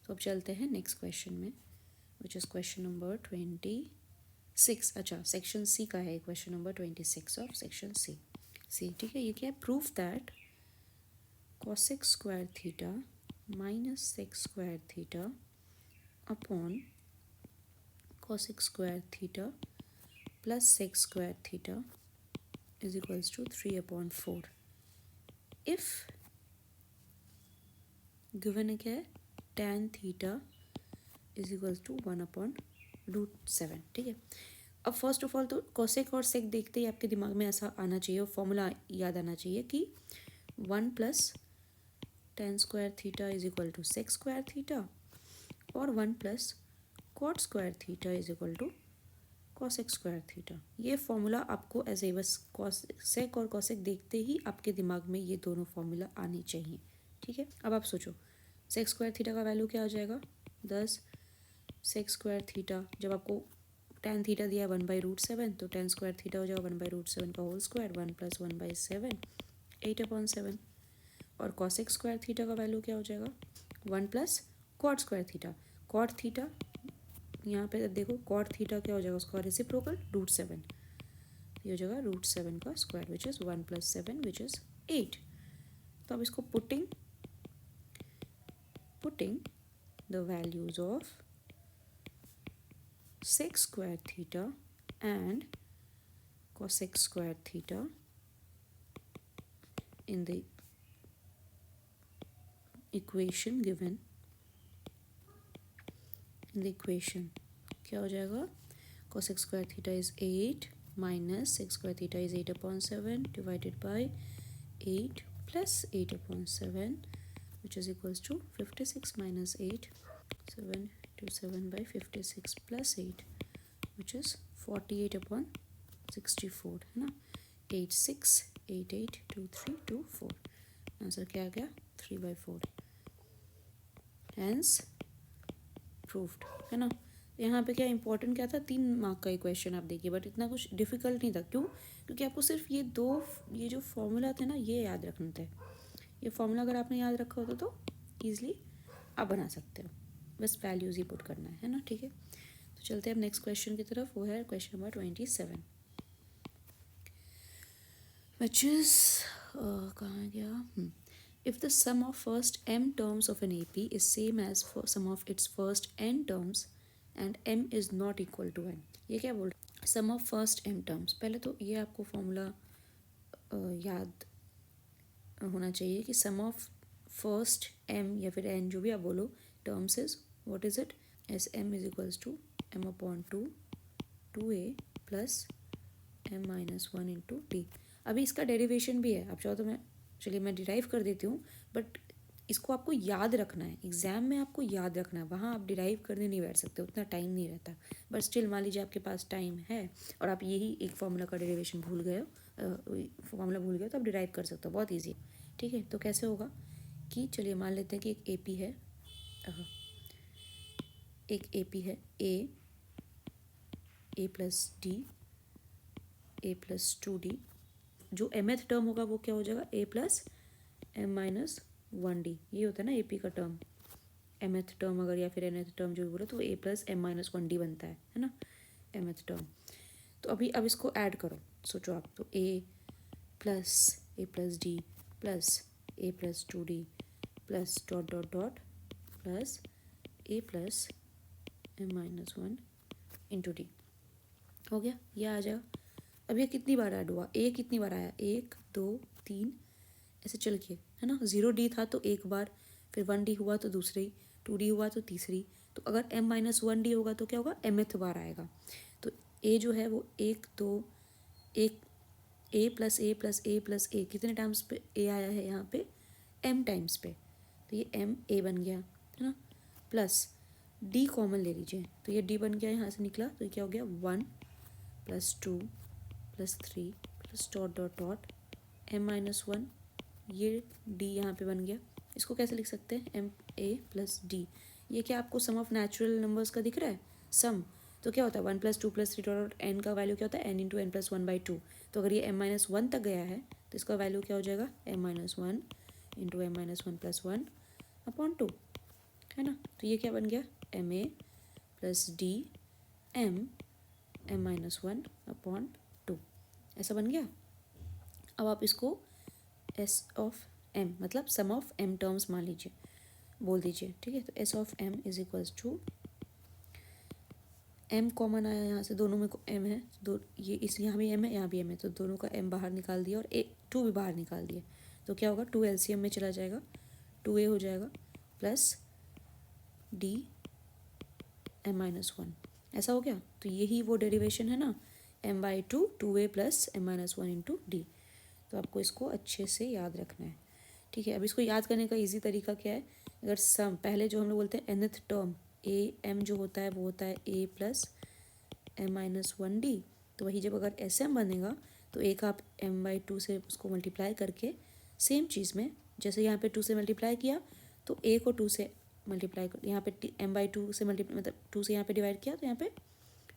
Speaker 1: तो अब चलते हैं नेक्स्ट क्वेश्चन में, विच इज़ क्वेश्चन नंबर 26। अच्छा, सेक्शन सी का है question number 26 of section C. ठीक है, ये क्या है? Prove that cosec square theta minus sec square theta upon cosec square theta plus sec square theta is equals to 3/4 if given है क्या है? tan theta is equals to 1/√7, ठीक है। अब फर्स्ट ऑफ ऑल तो cosec और sec देखते ही आपके दिमाग में ऐसा आना चाहिए और फॉर्मूला याद आना चाहिए कि 1 plus tan square theta is equal to sec square theta और 1 plus cot square theta is equal to cosec square theta. ये फॉर्मूला आपको ऐसे बस sec और cosec देखते ही आपके दिमाग में ये दोनों फॉर्मूला आनी चाहिए, ठीक है। अब आप सोचो सेक्स स्क्वायर थीटा का वैल्यू क्या आ जाएगा? 10 सेक्स स्क्वायर थीटा, जब आपको tan थीटा दिया 1/√7 तो tan स्क्वायर थीटा हो जाएगा 1/√7 का होल स्क्वायर, 1 + 1/7 8/7। और cosec स्क्वायर थीटा का वैल्यू क्या हो जाएगा? 1 plus cot square theta. cot theta यहाँ पे देखो cot थीटा क्या हो जाएगा? उसका रेसिप्रोकल √7, ये हो जाएगा √7 का square which is 1 + 7 which is 8। तो अब इसको putting the values of sec square theta and cosec square theta in the equation given, in the equation क्या हो जाएगा? cosec square theta is 8 minus sec square theta is 8/7 divided by 8 plus 8/7 which is equals to 56 minus 8 7 to 7/56 plus 8 which is 48/64 है ना। 86882324 answer क्या आ गया? 3/4 hence proved, है ना। यहाँ पे क्या इंपॉर्टेंट क्या था? 3 मार्क का क्वेश्चन आप देखिए, बट इतना कुछ डिफिकल्ट नहीं था। क्यों? क्योंकि आपको सिर्फ ये जो फॉर्मूला थे ना ये याद रखना थे। ये फॉर्मूला अगर आपने याद रखा होता तो ईजिली आप बना सकते हो, बस वैल्यूज ही पुट करना है ना, ठीक है। तो चलते हैं अब नेक्स्ट क्वेश्चन की तरफ, वो है क्वेश्चन नंबर 27 विच इज कहाँ गया? If the sum of first m terms of an AP is same as for sum of its first n terms and m is not equal to n, ये क्या बोल रहा है? sum of first m terms, पहले तो ये आपको formula याद होना चाहिए कि sum of first m या फिर n जो भी आप बोलो terms is what is it? as m is equals to m/2 2a plus m-1 into d। अभी इसका डेरिवेशन भी है, आप चाहो तो मैं डिराइव कर देती हूँ, बट इसको आपको याद रखना है, एग्जाम में आपको याद रखना है, वहाँ आप डिराइव करने नहीं बैठ सकते, उतना टाइम नहीं रहता। बट स्टिल मान लीजिए आपके पास टाइम है और आप यही एक फॉर्मूला का डेरिवेशन भूल गए हो, फॉर्मूला भूल गए तो आप डिराइव कर सकते हो, बहुत ईजी है, ठीक है। तो कैसे होगा कि चलिए मान लेते हैं कि एक AP है, a plus D a plus 2d, जो mth टर्म होगा वो क्या हो जाएगा? a प्लस m-1d, ये होता है ना AP का टर्म, mth टर्म अगर या फिर nth टर्म जो भी बोला तो a प्लस m-1d बनता है ना mth टर्म। तो अभी अब इसको ऐड करो, सोचो आप, तो a plus d plus a plus 2d plus dot dot dot plus a plus m-1 into D हो गया, ये आ जाएगा। अब ये कितनी बार ऐड हुआ? a कितनी बार आया? 1 2 3 ऐसे चल के, है ना। 0d था तो एक बार, फिर 1d हुआ तो दूसरी, 2d हुआ तो तीसरी, तो अगर m-1d होगा तो क्या होगा? mth बार आएगा। तो a जो है वो 1 2 1 a plus a plus a plus a कितने टाइम्स पे a आया है यहाँ पे? m टाइम्स पे, तो ये m a बन गया, है ना। प्लस d कॉमन ले लीजिए, तो ये d बन गया, यहाँ से निकला तो ये क्या हो गया? 1 plus 2 plus 3 plus dot dot dot m-1, ये d यहाँ पे बन गया। इसको कैसे लिख सकते हैं? ma plus d। ये क्या आपको सम ऑफ नेचुरल नंबर्स का दिख रहा है? सम, तो क्या होता है 1+2+3 डॉट एन का वैल्यू क्या होता है n इंटू एन प्लस 1/2। तो अगर ये m-1 तक गया है तो इसका वैल्यू क्या हो जाएगा m-1 इंटू m-1+1/2 है ना। तो ये क्या बन गया ma plus D m m-1/2 ऐसा बन गया। अब आप इसको s ऑफ m मतलब सम ऑफ m टर्म्स मान लीजिए, बोल दीजिए, ठीक है। तो s of m is equals to m common आया यहाँ से, दोनों में m है, दो ये इस यहाँ भी m है यहाँ भी m है, तो दोनों का m बाहर निकाल दिया और 2 भी बाहर निकाल दिया। तो क्या होगा 2 LCM में चला जाएगा, 2a हो जाएगा प्लस d m-1 ऐसा हो गया। तो यही वो डेरिवेशन है ना m/2 2a plus m-1 into D. तो आपको इसको अच्छे से याद रखना है, ठीक है। अब इसको याद करने का इजी तरीका क्या है, अगर सम पहले जो हम लोग बोलते हैं nth टर्म a m जो होता है वो होता है a प्लस m-1d। तो वही जब अगर SM बनेगा तो एक आप m/2 से उसको मल्टीप्लाई करके सेम चीज़ में, जैसे यहाँ पे 2 से मल्टीप्लाई किया तो a को 2 से मल्टीप्लाई कर, यहाँ पे m/2 से मल्टीप्लाई मतलब 2 से यहाँ पे डिवाइड किया तो यहाँ पे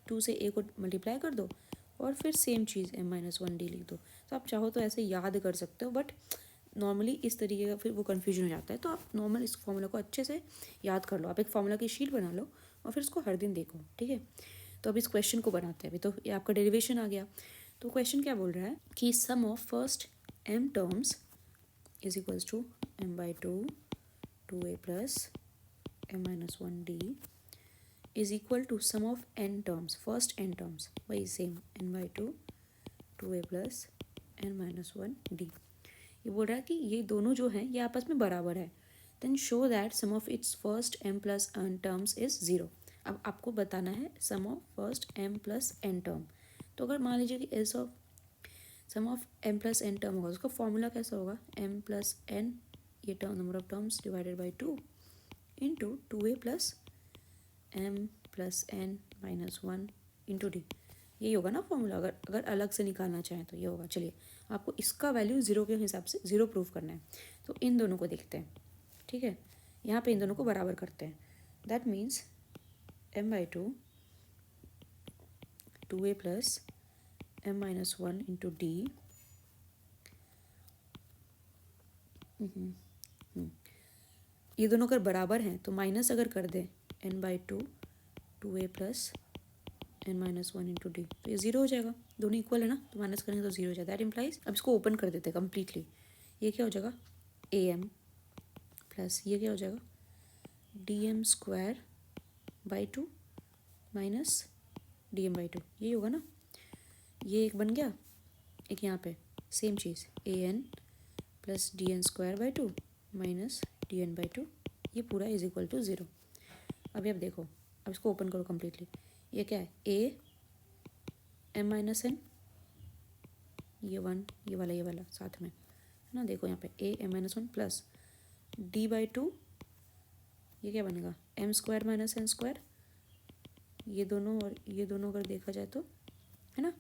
Speaker 1: 2 से a को मल्टीप्लाई कर दो और फिर सेम चीज़ m-1d लिख दो। तो आप चाहो तो ऐसे याद कर सकते हो, बट नॉर्मली इस तरीके का फिर वो कन्फ्यूजन हो जाता है। तो आप नॉर्मल इस फॉर्मूला को अच्छे से याद कर लो, आप एक फॉर्मूला की शीट बना लो और फिर उसको हर दिन देखो, ठीक है। तो अब इस क्वेश्चन को बनाते हैं। अभी तो ये आपका डेरिवेशन आ गया। तो क्वेश्चन क्या बोल रहा है कि sum of first m terms is equals to m/2 2a plus m-1d is equal to sum of n terms, first n terms वही same n/2 2a plus n-1d। ये बोल रहा है कि ये दोनों जो हैं ये आपस में बराबर है। Then show that sum of its first m plus n terms is 0। अब आपको बताना है sum of first m plus n term. तो अगर मान लीजिए कि S of sum of m plus n term होगा, उसका फॉर्मूला कैसा होगा m प्लस n ये term number of terms divided by 2 into 2a plus m plus n minus 1 into D. यही होगा ना फॉर्मूला। अगर अलग से निकालना चाहें तो ये होगा। चलिए आपको इसका वैल्यू 0 के हिसाब से 0 प्रूफ करना है। तो इन दोनों को देखते हैं, ठीक है। यहाँ पे इन दोनों को बराबर करते हैं। That means m/2 2a plus m-1 into D ये दोनों अगर बराबर हैं तो माइनस अगर कर दें n/2 2a plus n-1 into D तो ये 0 हो जाएगा। दोनों इक्वल है ना, तो माइनस करेंगे तो 0 हो जाएगा। दैट इम्प्लाइज, अब इसको ओपन कर देते हैं कम्प्लीटली। ये क्या हो जाएगा am प्लस ये क्या हो जाएगा dm² माइनस dm/2, यही होगा ना। ये एक बन गया, एक यहाँ पे same cheese an plus dn² minus dn/2 ये पूरा इज इक्वल टू 0। अभी अब देखो, अब इसको ओपन करो कम्प्लीटली। ये क्या है a m-n ये 1 ये वाला साथ में है ना। देखो यहाँ पे a m-1 प्लस d/2 ये क्या बनेगा m² माइनस n²। ये दोनों और ये दोनों अगर देखा जाए तो है ना,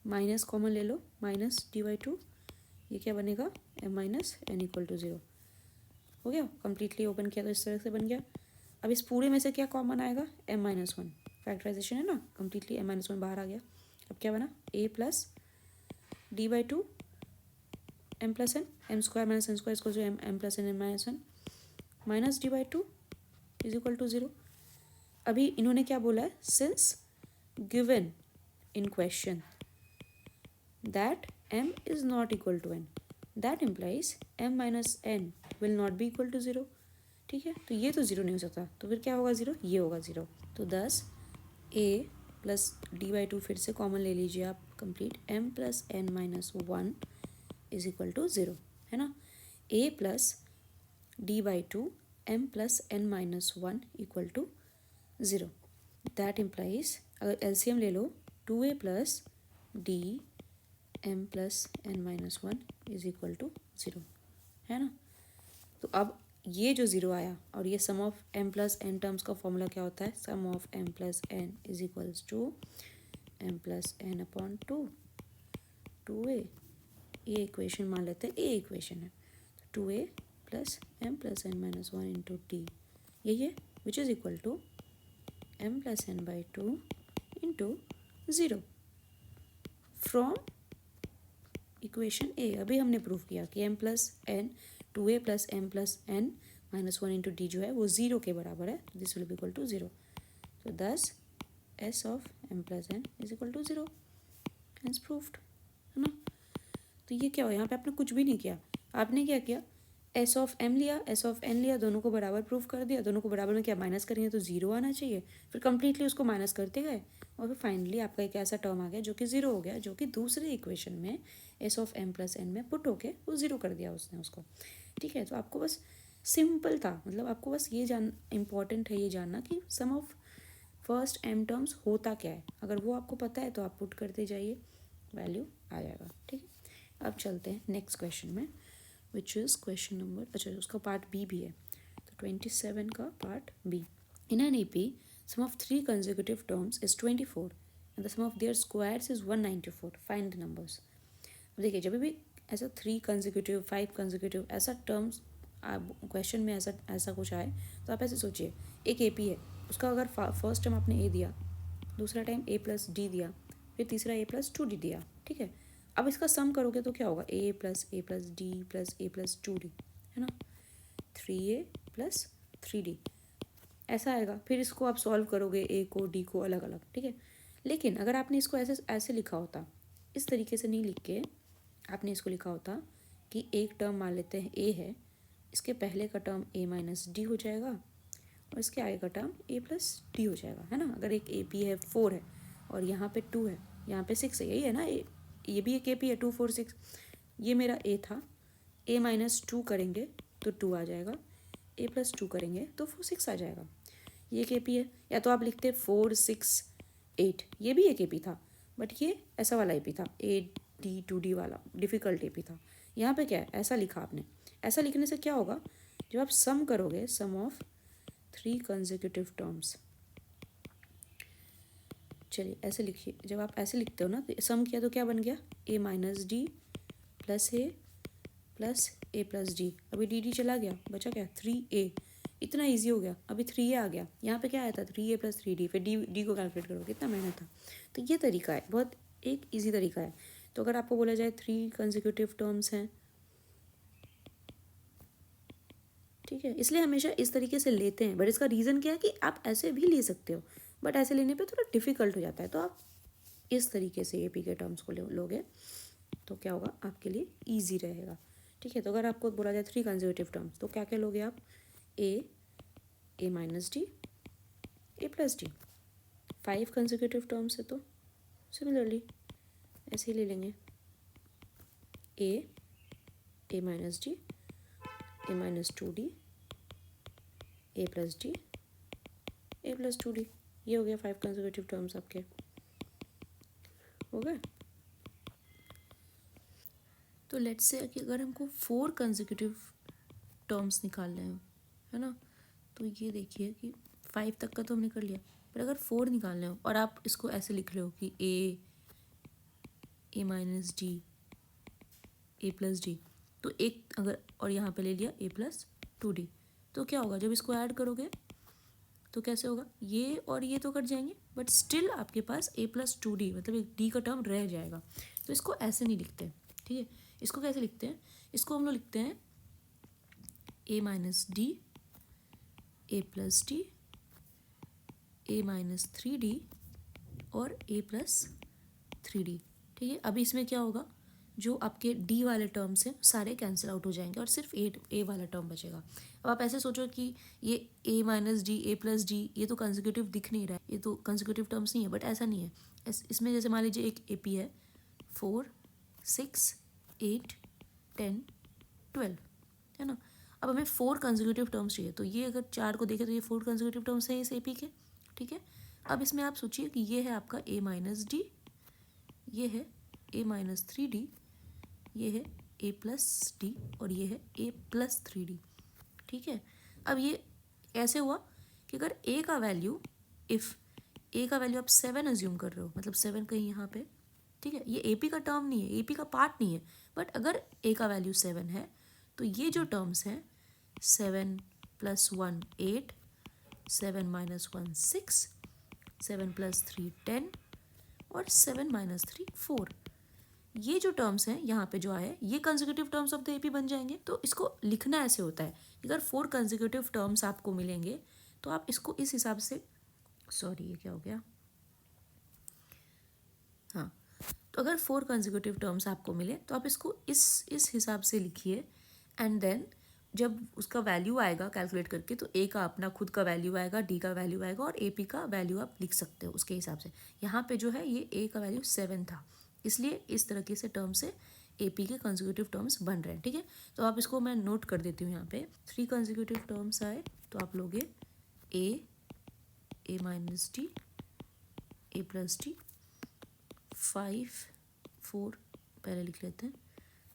Speaker 1: माइनस कॉमन ले लो, माइनस d/2 ये क्या बनेगा m-n इक्वल टू 0। हो गया कम्प्लीटली ओपन किया तो इस तरह से बन गया। अब इस पूरे में से क्या कॉमन आएगा m-1, फैक्टराइजेशन है ना, कम्प्लीटली m-1 बाहर आ गया। अब क्या बना a plus d/2 m plus n m² minus n² इसको जो m plus n m-1 minus d/2 is equal to 0। अभी इन्होंने क्या बोला है, since given in question that m is not equal to n that implies m minus n will not be equal to 0, ठीक है। तो ये तो 0 नहीं हो सकता, तो फिर क्या होगा 0, ये होगा 0। तो 10 a प्लस d/2 फिर से कॉमन ले लीजिए आप complete, m plus n minus 1 is equal to 0 है ना। a plus d/2 m plus n minus 1 equal to 0। That implies अगर एलसीएम ले लो 2a plus d m plus n minus 1 is equal to 0 है ना। तो अब ये जो 0 आया और ये sum of m plus n terms का फॉर्मूला क्या होता है, sum of m plus n is equals to m plus n upon 2a। ये इक्वेशन मान लेते हैं, ए इक्वेशन है। तो 2a plus m plus n minus 1 into T यही है, which is equal to m plus n by 2 into 0 from equation A. अभी हमने प्रूव किया कि m plus N 2a plus m plus n minus 1 into D जो है वो 0 के बराबर है, this will be equal to 0। तो thus s of m plus n is equal to 0, hence proved, है ना। तो ये क्या हो, यहाँ पे आपने कुछ भी नहीं किया, आपने क्या किया, एस ऑफ एम लिया, एस ऑफ एन लिया, दोनों को बराबर प्रूफ कर दिया, दोनों को बराबर में क्या माइनस करेंगे तो जीरो आना चाहिए, फिर कंप्लीटली उसको माइनस करते गए और फिर फाइनली आपका एक ऐसा टर्म आ गया जो कि जीरो हो गया, जो कि दूसरे इक्वेशन में S of M plus N में पुट होके वो जीरो कर दिया उसने उसको। ठीक है, तो आपको बस सिंपल था, मतलब आपको बस ये जान इम्पॉर्टेंट है ये जानना कि sum of first M terms होता क्या है, अगर वो आपको पता है तो आप पुट करते जाइए, वैल्यू आ जाएगा। ठीक है, अब चलते हैं नेक्स्ट क्वेश्चन में, विच इज़ क्वेश्चन नंबर, अच्छा उसका पार्ट बी भी है, तो 27 का part B. In an A P sum of 3 consecutive terms is 24 and the sum of their squares is 194, find the numbers. देखिए जब भी ऐसा 3 कंसेक्यूटिव 5 कंसेक्यूटिव ऐसा टर्म्स क्वेश्चन में ऐसा कुछ आए तो आप ऐसे सोचिए, एक ए पी है, उसका अगर फर्स्ट टर्म आपने ए दिया, दूसरा टाइम ए प्लस डी दिया, फिर तीसरा ए प्लस टू डी दिया। ठीक है, अब इसका सम करोगे तो क्या होगा, ए plus D plus A plus two D, है ना, 3a प्लस 3d ऐसा आएगा। फिर इसको आप सॉल्व करोगे ए को डी को अलग अलग। ठीक है, लेकिन अगर आपने इसको ऐसे ऐसे लिखा होता, इस तरीके से नहीं लिख के आपने इसको लिखा होता कि एक टर्म मान लेते हैं ए है, इसके पहले का टर्म ए माइनस डी हो जाएगा और इसके आगे का टर्म ए प्लस डी हो जाएगा, है ना। अगर एक ए पी है 4 है और यहाँ पे 2 है, यहाँ पे 6 है, यही है ना, ये भी एक ए पी है 2 4 6, ये मेरा ए था, ए माइनस 2 करेंगे तो 2 आ जाएगा, ए प्लस 2 करेंगे तो 6 आ जाएगा। ये एक ए पी है, या तो आप लिखते 4 6 8, ये भी एक ए पी था, बट ये ऐसा वाला ए पी था, ए डी 2D वाला डिफ़िकल्ट ए पी था। यहाँ पे क्या है, ऐसा लिखा आपने, ऐसा लिखने से क्या होगा, जब आप सम करोगे सम ऑफ 3 कंसेक्यूटिव टर्म्स, चलिए ऐसे लिखिए, जब आप ऐसे लिखते हो ना तो सम किया तो क्या बन गया, ए minus D plus A plus A plus D, अभी डी डी चला गया, बचा क्या 3a, इतना इजी हो गया, अभी 3a आ गया, यहाँ पे क्या आया था 3a प्लस 3d, फिर डी को कैलकुलेट करो, कितना मेहनत था। तो ये तरीका है, बहुत एक इजी तरीका है। तो अगर आपको बोला जाए 3 कंसेक्यूटिव टर्म्स हैं, ठीक है, इसलिए हमेशा इस तरीके से लेते हैं, बट इसका रीज़न क्या है कि आप ऐसे भी ले सकते हो, बट ऐसे लेने पे थोड़ा डिफ़िकल्ट हो जाता है, तो आप इस तरीके से ए पी के टर्म्स को लोगे तो क्या होगा, आपके लिए ईजी रहेगा। ठीक है, तो अगर आपको बोला जाए 3 कंसेक्यूटिव टर्म्स तो क्या क्या लोगे आप, ए माइनस डी, ए प्लस डी। 5 कंसेक्यूटिव टर्म्स है तो सिमिलरली ऐसे ही ले लेंगे, ए माइनस डी, ए माइनस 2d, ए प्लस डी, ए प्लस 2d, ये हो गया 5 कंसेक्यूटिव टर्म्स आपके, हो गए। तो लेट्स से कि अगर हमको 4 कंसेक्यूटिव टर्म्स निकालने हैं, है ना, तो ये देखिए कि 5 तक का तो हमने कर लिया, पर अगर 4 निकालने हो और आप इसको ऐसे लिख रहे हो कि ए माइनस डी, ए प्लस डी, तो एक अगर और यहाँ पे ले लिया ए प्लस 2d, तो क्या होगा, जब इसको ऐड करोगे तो कैसे होगा, ये और ये तो कट जाएंगे, बट स्टिल आपके पास ए प्लस 2d मतलब एक डी का टर्म रह जाएगा। तो इसको ऐसे नहीं लिखते, ठीक है, इसको कैसे लिखते हैं, इसको हम लोग लिखते हैं ए माइनस डी, ए प्लस डी, ए माइनस 3d और ए प्लस 3d। ठीक है, अभी इसमें क्या होगा, जो आपके डी वाले टर्म्स हैं सारे कैंसिल आउट हो जाएंगे और सिर्फ ए वाला टर्म बचेगा। अब आप ऐसे सोचो कि ये ए माइनस डी, ए प्लस डी, ये तो कंसेक्यूटिव दिख नहीं रहा है, ये तो कंसेक्यूटिव टर्म्स नहीं है, बट ऐसा नहीं है, इसमें जैसे मान लीजिए एक ए पी है 4 6 8 10 12, है ना। अब हमें 4 कंसेक्यूटिव टर्म्स चाहिए, तो ये अगर 4 को देखें तो ये 4 कंसेक्यूटिव टर्म्स हैं इस ए पी के। ठीक है, अब इसमें आप सोचिए कि ये है आपका ए माइनस डी, ये है ए माइनस 3d, ये है ए प्लस डी और ये है ए प्लस 3d। ठीक है, अब ये ऐसे हुआ कि अगर ए का वैल्यू, इफ़ ए का वैल्यू आप 7 अज्यूम कर रहे हो, मतलब 7 कहीं यहाँ पे, ठीक है, ये ए पी का टर्म नहीं है, ए पी का पार्ट नहीं है, बट अगर ए का वैल्यू 7 है तो ये जो टर्म्स हैं 7 + 1 8, 7 - 1 6
Speaker 2: 7 + 3 10 और 7 - 3 4। ये जो टर्म्स हैं यहाँ पे जो आए ये consecutive terms of the AP बन जाएंगे। तो इसको लिखना ऐसे होता है, अगर 4 कंसेक्यूटिव टर्म्स आपको मिलेंगे तो आप इसको इस हिसाब से, सॉरी ये क्या हो गया, हाँ, तो अगर 4 कंसेक्यूटिव टर्म्स आपको मिले तो आप इसको इस हिसाब से लिखिए। एंड देन जब उसका वैल्यू आएगा कैलकुलेट करके तो ए का अपना खुद का वैल्यू आएगा, डी का वैल्यू आएगा और ए पी का वैल्यू आप लिख सकते हो उसके हिसाब से। यहाँ पे जो है ये ए का वैल्यू 7 था, इसलिए इस तरीके से टर्म से ए पी के कंसेक्यूटिव टर्म्स बन रहे हैं। ठीक है, तो आप इसको मैं नोट कर देती हूँ। यहाँ पे 3 कंसेक्यूटिव टर्म्स आए तो आप लोगे ए माइनस डी, ए प्लस डी, 5 4 पहले लिख लेते हैं।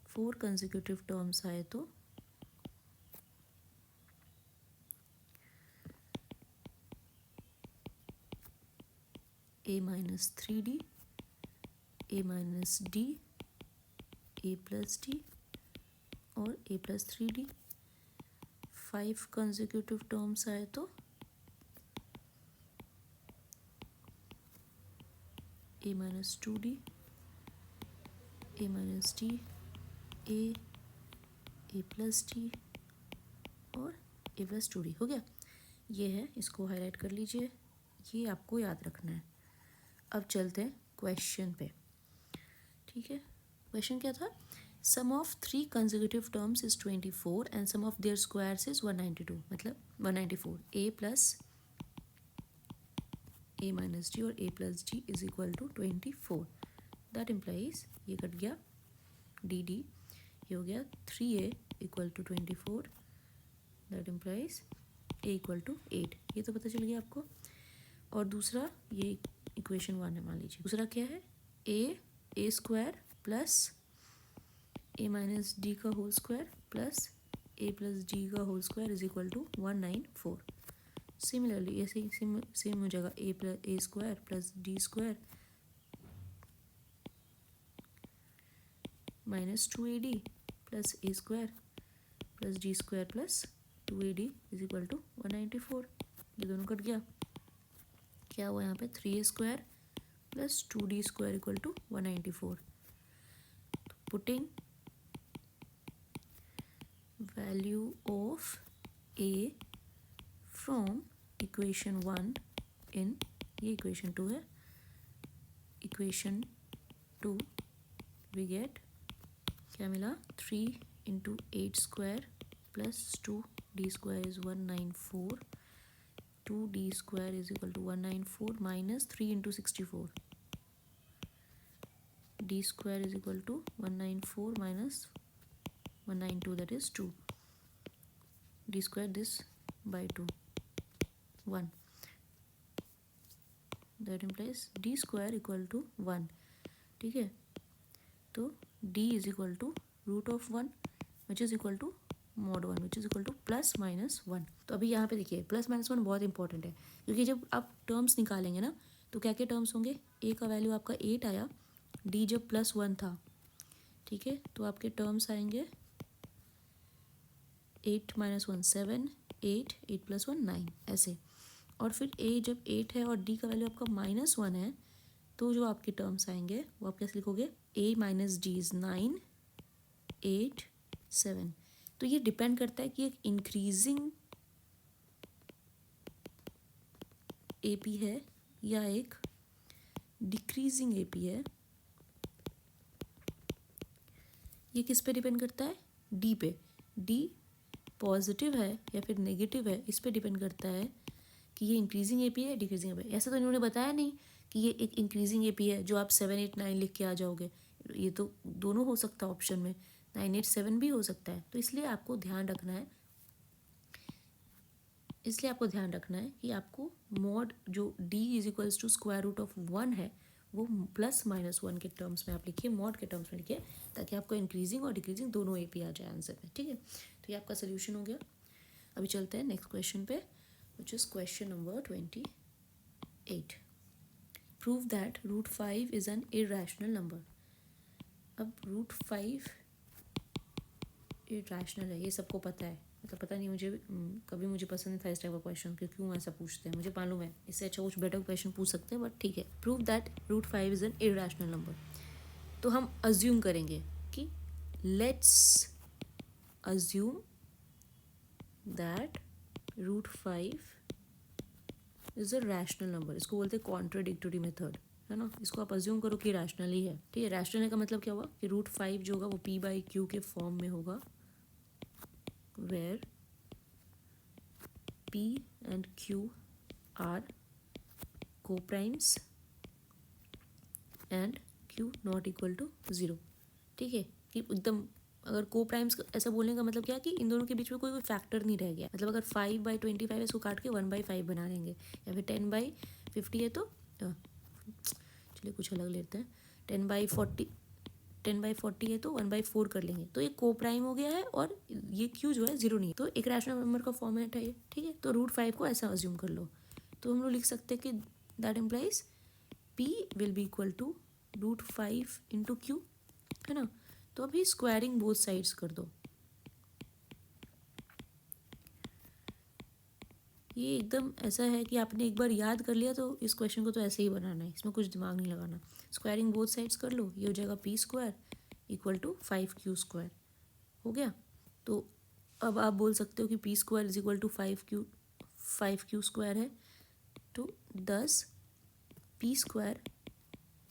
Speaker 2: 4 कंसेक्यूटिव टर्म्स आए तो ए माइनस 3D, ए माइनस डी, ए प्लस डी और A plus 3D। 5 consecutive terms आए तो ए माइनस 2D, ए माइनस डी, ए प्लस डी और ए प्लस 2D हो गया। ये है, इसको हाईलाइट कर लीजिए, ये आपको याद रखना है। अब चलते हैं क्वेश्चन पे। ठीक है, क्वेश्चन क्या था, sum of 3 consecutive terms is 24 and sum of their squares is 192, मतलब 194। A plus A minus D और A plus D is equal to 24। That implies, ये कट गया डी डी, ये हो गया 3A equal to 24। That implies A equal to 8। ये तो पता चल गया आपको। और दूसरा, ये इक्वेशन 1 है, मान लीजिए। दूसरा क्या है, A square plus A minus D का whole square plus A plus D का whole square is equal to 194। Similarly ऐसे ही सेम हो जाएगा, A square plus D square minus 2AD plus A square plus D square plus 2AD is equal to 194। ये दोनों cut गया, क्या हुआ यहाँ पे, 3A square plus 2D square equal to 194। Putting value of A from equation 1 in, ये equation 2 है, equation 2 we get क्या मिला, 3 × 8 square plus 2D square is 194, 2D square is equal to 194 minus 3 × 64, D square is equal to 194 minus 192, that is 2, D square this by 2 1, that implies D square equal to 1। ठीक है, तो D is equal to root of 1 which is equal to mod 1 which is equal to plus minus 1। तो अभी यहाँ पे देखिए plus minus 1 बहुत important है, क्योंकि जब आप टर्म्स निकालेंगे ना तो क्या क्या टर्म्स होंगे, ए का वैल्यू आपका 8 आया, डी जब +1 था, ठीक है, तो आपके टर्म्स आएंगे 8 - 1 7, 8 + 1 9 ऐसे। और फिर ए जब 8 है और डी का वैल्यू आपका -1 है, तो जो आपके टर्म्स आएंगे वो आप कैसे लिखोगे, ए माइनस डी इज़ 9 8 7। तो ये डिपेंड करता है कि एक इंक्रीजिंग एपी है या एक डिक्रीजिंग एपी है। ये किस पे डिपेंड करता है, डी पे। डी पॉजिटिव है या फिर नेगेटिव है, इस पे डिपेंड करता है कि ये इंक्रीजिंग एपी है डिक्रीजिंग एपी है। ऐसा तो इन्होंने बताया नहीं कि ये एक इंक्रीजिंग एपी है जो आप 7 8 9 लिख के आ जाओगे, ये तो दोनों हो सकता है ऑप्शन में, 9 8 7 भी हो सकता है। तो इसलिए आपको ध्यान रखना है, कि आपको मॉड जो D is equals to square root of 1 है वो +-1 के टर्म्स में आप लिखिए, मॉड के टर्म्स में लिखिए, ताकि आपको इंक्रीजिंग और डिक्रीजिंग दोनों एपी आ जाए आंसर में। ठीक है, तो ये आपका सोल्यूशन हो गया। अभी चलते हैं नेक्स्ट क्वेश्चन पे, which is question number 28। Prove that √5 is an irrational number. अब √5 इरेशनल है, ये सबको पता है, मतलब पता नहीं मुझे कभी मुझे पसंद नहीं था इस टाइप का क्वेश्चन कि क्यों ऐसा पूछते हैं, मुझे मालूम है इससे अच्छा कुछ बेटर क्वेश्चन पूछ सकते हैं, बट ठीक है। Prove that root 5 is an irrational number. तो हम अज्यूम करेंगे कि let's assume that root 5 is a rational number. इसको बोलते हैं कॉन्ट्राडिक्टरी मेथड, है ना। इसको आप अज्यूम करो कि रैशनल ही है, ठीक है। रैशनल का मतलब क्या हुआ कि रूट 5 जो होगा वो p बाई क्यू के फॉर्म में होगा, where p and q are coprimes and q not equal to 0, ठीक है। कि एकदम अगर को प्राइम्स ऐसा बोलने का मतलब क्या है कि इन दोनों के बीच में कोई फैक्टर नहीं रह गया। मतलब अगर 5/25 है, इसको काट के 1/5 बना लेंगे, या फिर 10/50 है तो चलिए कुछ अलग लेते हैं, 10/40 है तो 1/4 कर लेंगे, तो ये को प्राइम हो गया है और ये क्यू जो है 0 नहीं है, तो एक रैशनल नंबर का फॉर्मेट है ये, ठीक है। तो रूट 5 को ऐसा अज्यूम कर लो, तो हम लोग लिख सकते हैं कि that implies p will be equal to root 5 into Q, है ना। तो अभी स्क्वायरिंग बोथ साइड्स कर दो। ये एकदम ऐसा है कि आपने एक बार याद कर लिया तो इस क्वेश्चन को तो ऐसे ही बनाना है, इसमें कुछ दिमाग नहीं लगाना। स्क्वायरिंग बोथ साइड्स कर लो, ये हो जाएगा p² इक्वल टू 5q², हो गया। तो अब आप बोल सकते हो कि p² is equal to 5q² है, तो 10 p²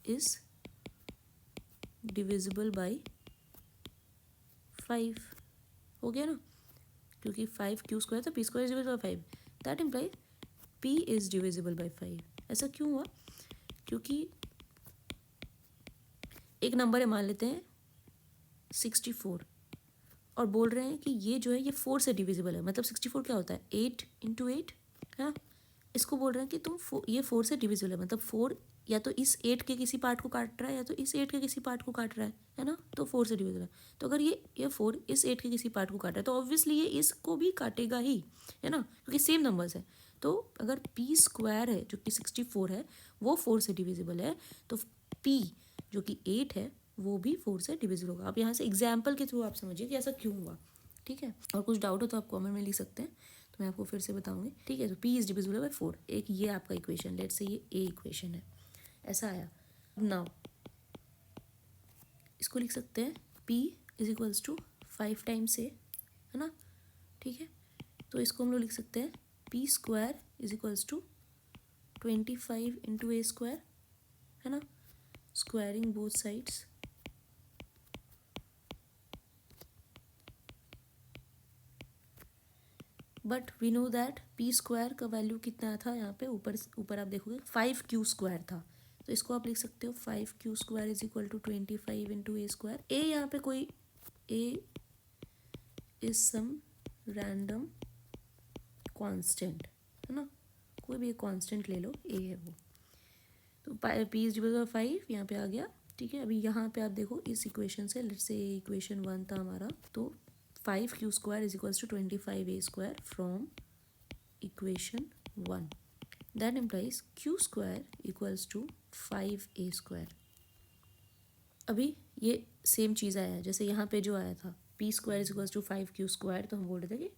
Speaker 2: इज डिविजिबल बाई 5, हो गया ना, क्योंकि 5q² तो p² is divisible by 5, that implies p is divisible by 5। ऐसा क्यों हुआ, क्योंकि एक नंबर है मान लेते हैं 64 और बोल रहे हैं कि ये जो है ये 4 से डिविजिबल है। मतलब 64 क्या होता है, 8 इंटू 8, है ना। इसको बोल रहे हैं कि तुम ये 4 से डिविजिबल है, मतलब 4 या तो इस 8 के किसी पार्ट को काट रहा है या तो इस 8 के किसी पार्ट को काट रहा है ना, तो 4 से डिविजिबल है। तो अगर ये 4 इस 8 के किसी पार्ट को काट रहा है तो ऑब्वियसली ये इसको भी काटेगा ही, है ना, क्योंकि सेम नंबर्स है। तो अगर p² है जो कि 64 है वो 4 से डिविजिबल है, तो p जो कि 8 है वो भी 4 से डिविजिबल होगा। आप यहाँ से एग्जाम्पल के थ्रू आप समझिए कि ऐसा क्यों हुआ, ठीक है। और कुछ डाउट हो तो आप कमेंट में लिख सकते हैं, तो मैं आपको फिर से बताऊंगी, ठीक है। तो p इज डिविजिबल बाय 4, एक ये आपका इक्वेशन, लेट्स से ये a इक्वेशन है, ऐसा आया। नाउ इसको लिख सकते हैं p is equals to 5 times a, है ना, ठीक है। तो इसको हम लोग लिख सकते हैं p² is equals to 25 into a², है ना, squaring both sides. But we know that p² का वैल्यू कितना था, यहाँ पे ऊपर आप देखोगे 5q² था, तो इसको आप लिख सकते हो 5q² is equal to 25 into a²। a यहाँ पे कोई a is some random constant, है ना, कोई भी एक कांस्टेंट ले लो, a है वो। तो p इज डिविजिबल बाय 5 यहाँ पे आ गया, ठीक है। अभी यहाँ पे आप देखो इस इक्वेशन से, लेट्स से इक्वेशन 1 था हमारा, तो 5q² is equals to 25a² from equation 1, that implies q² equals to 5a²। अभी ये सेम चीज़ आया है जैसे यहाँ पे जो आया था p² is equals to 5q², तो हम बोल रहे थे कि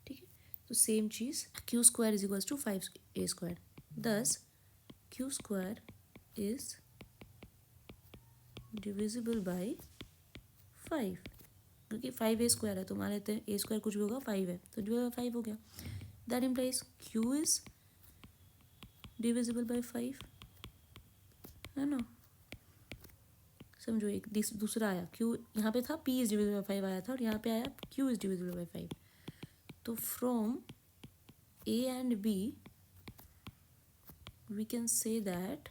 Speaker 2: ठीक है, तो सेम चीज़ q² is equals to 5a², thus q² is divisible by 5, क्योंकि 5a² है तो मान लेते हैं a² कुछ भी होगा 5 है तो डिवाइड बाय 5 हो गया, that implies q is divisible by 5, है ना। समझो एक दूसरा आया q, यहाँ पे था p इज डिविजिबल बाय 5 आया था और यहाँ पे आया q इज डिविजिबल बाय 5, तो from a and b we can say that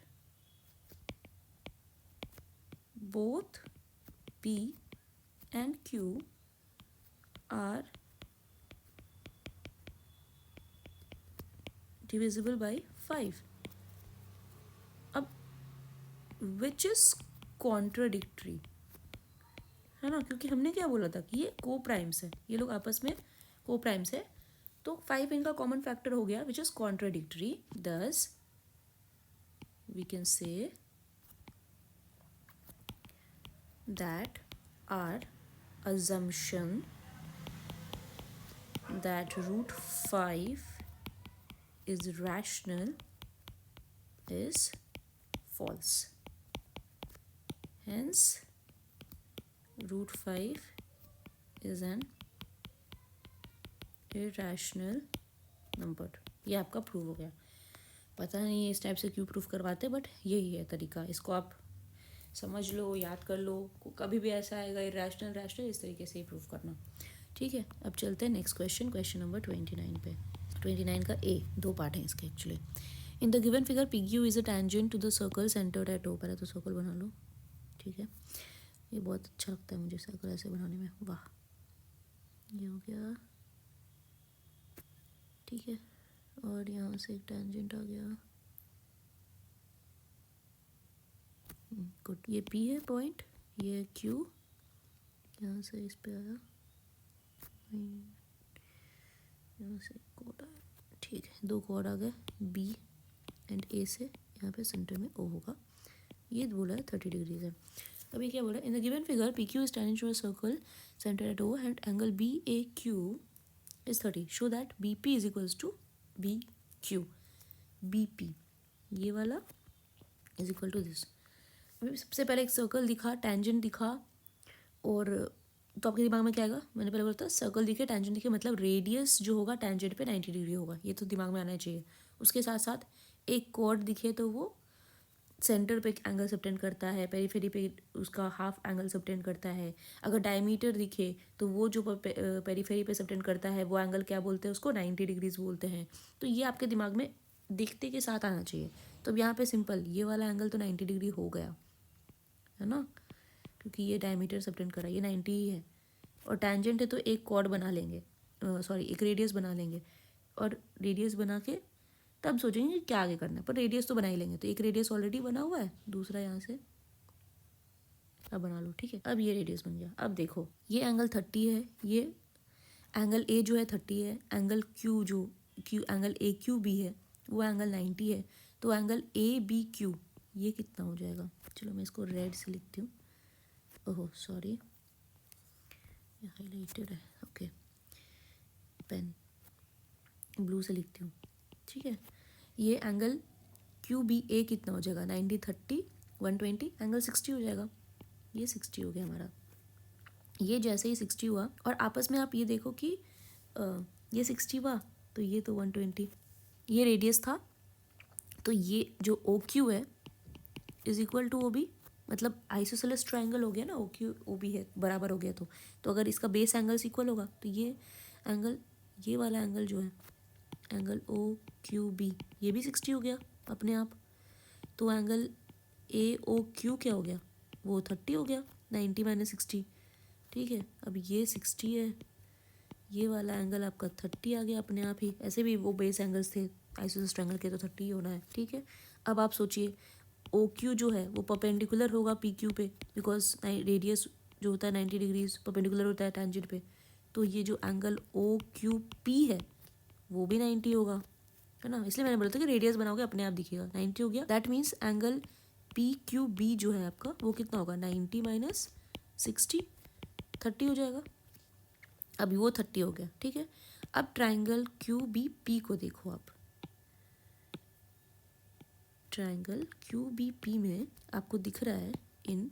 Speaker 2: both p and q are divisible by 5. अब which is contradictory, है ना, क्योंकि हमने क्या बोला था कि ये को प्राइम्स है, ये लोग आपस में को प्राइम्स है, तो 5 इनका कॉमन फैक्टर हो गया विच इज कॉन्ट्राडिक्टरी, दस we can say that our assumption that root 5 is rational is false. Hence root 5 is an irrational number. ये आपका प्रूव हो गया. पता नहीं इस टाइप से क्यों प्रूव करवाते, बट यही है तरीका. इसको आप समझ लो, याद कर लो. कभी भी ऐसा आएगा इरेशनल रैशनल, इस तरीके से ही प्रूव करना. ठीक है, अब चलते हैं नेक्स्ट क्वेश्चन, क्वेश्चन नंबर 29 पे. 29 का ए, दो पार्ट हैं इसके actually. In the given figure P Q is a tangent to the circle centred at O. पहले तो सर्कल बना लो. ठीक है, ये बहुत अच्छा लगता है मुझे सर्कल ऐसे बनाने में. वाह, ये हो गया. ठीक है, और यहाँ से एक टेंजेंट आ गया. गुड. ये पी है पॉइंट, ये क्यू, यहाँ से इस पे आया, यहाँ से कोड आया. ठीक है, दो कोड आ गए बी एंड ए से. यहाँ पे सेंटर में ओ होगा. ये बोला है 30 डिग्रीज है. अभी क्या बोला, in the given figure P Q is tangent to a circle centre at O and angle B A Q is 30. Show that B P is equals to B Q. B P ये वाला is equal to this. अभी सबसे पहले एक circle दिखा, tangent दिखा, और तो आपके दिमाग में क्या आएगा, मैंने पहले बोला था सर्कल दिखे टेंजेंट दिखे मतलब रेडियस जो होगा टेंजेंट पे 90 डिग्री होगा. ये तो दिमाग में आना चाहिए. उसके साथ साथ एक कॉर्ड दिखे तो वो सेंटर पे एंगल सबटेंड करता है, पेरीफेरी पे उसका हाफ एंगल सबटेंड करता है. अगर डायमीटर दिखे तो वो जो पेरीफेरी पे सबटेंड करता है वो एंगल क्या बोलते हैं, उसको 90 डिग्रीज बोलते हैं. तो ये आपके दिमाग में दिखते के साथ आना चाहिए. तो अब यहाँ पे सिंपल ये वाला एंगल तो 90 डिग्री हो गया है ना, क्योंकि ये डायमीटर सबटेंड कर रहा है, ये 90 ही है. और टेंजेंट है तो एक कॉर्ड बना लेंगे, सॉरी एक रेडियस बना लेंगे. और रेडियस बना के तब सोचेंगे कि क्या आगे करना है, पर रेडियस तो बना ही लेंगे. तो एक रेडियस ऑलरेडी बना हुआ है, दूसरा यहाँ से अब बना लो. ठीक है, अब ये रेडियस बन गया. अब देखो ये एंगल 30 है, ये एंगल ए जो है 30 है, एंगल क्यू जो एंगल ए क्यू बी है वो एंगल 90 है. तो एंगल ए बी क्यू ये कितना हो जाएगा. चलो मैं इसको रेड से लिखती हूँ. ओहो सॉरी, ये हाईलाइटेड है. ओके, पेन ब्लू से लिखती हूँ. ठीक है, ये एंगल क्यू बी ए कितना हो जाएगा, 90 30 120, एंगल 60 हो जाएगा. ये 60 हो गया हमारा. ये जैसे ही 60 हुआ और आपस में आप ये देखो कि ये 60 हुआ तो ये तो 120. ये रेडियस था, तो ये जो ओ क्यू है is equal to O B, मतलब आइसोसेलेस ट्राइंगल हो गया ना. ओ क्यू ओ बी है बराबर हो गया. तो अगर इसका बेस एंगल्स इक्वल होगा तो ये एंगल, ये वाला एंगल जो है एंगल ओ क्यू बी ये भी 60 हो गया अपने आप. तो एंगल ए ओ क्यू क्या हो गया, वो 30 हो गया. 90 माइनस 60. ठीक है, अब ये 60 है, ये वाला एंगल आपका 30 आ गया अपने आप ही. ऐसे भी वो बेस एंगल्स थे आइसोसेलेस ट्रायंगल के, तो 30 ही होना है. ठीक है, अब आप सोचिए ओ क्यू जो है वो परपेंडिकुलर होगा पी क्यू पे, बिकॉज रेडियस जो होता है 90 डिग्रीज परपेंडिकुलर होता है टेंजेंट पे. तो ये जो एंगल ओ क्यू पी है वो भी 90 होगा, है ना. इसलिए मैंने बोला था कि रेडियस बनाओगे अपने आप दिखेगा. 90 हो गया. That means angle P Q B जो है आपका वो कितना होगा, 90 माइनस 60 30 हो जाएगा. अभी वो 30 हो गया. ठीक है, अब ट्राइंगल क्यू बी पी को देखो आप. ट्राइंगल क्यू बी पी में आपको दिख रहा है इन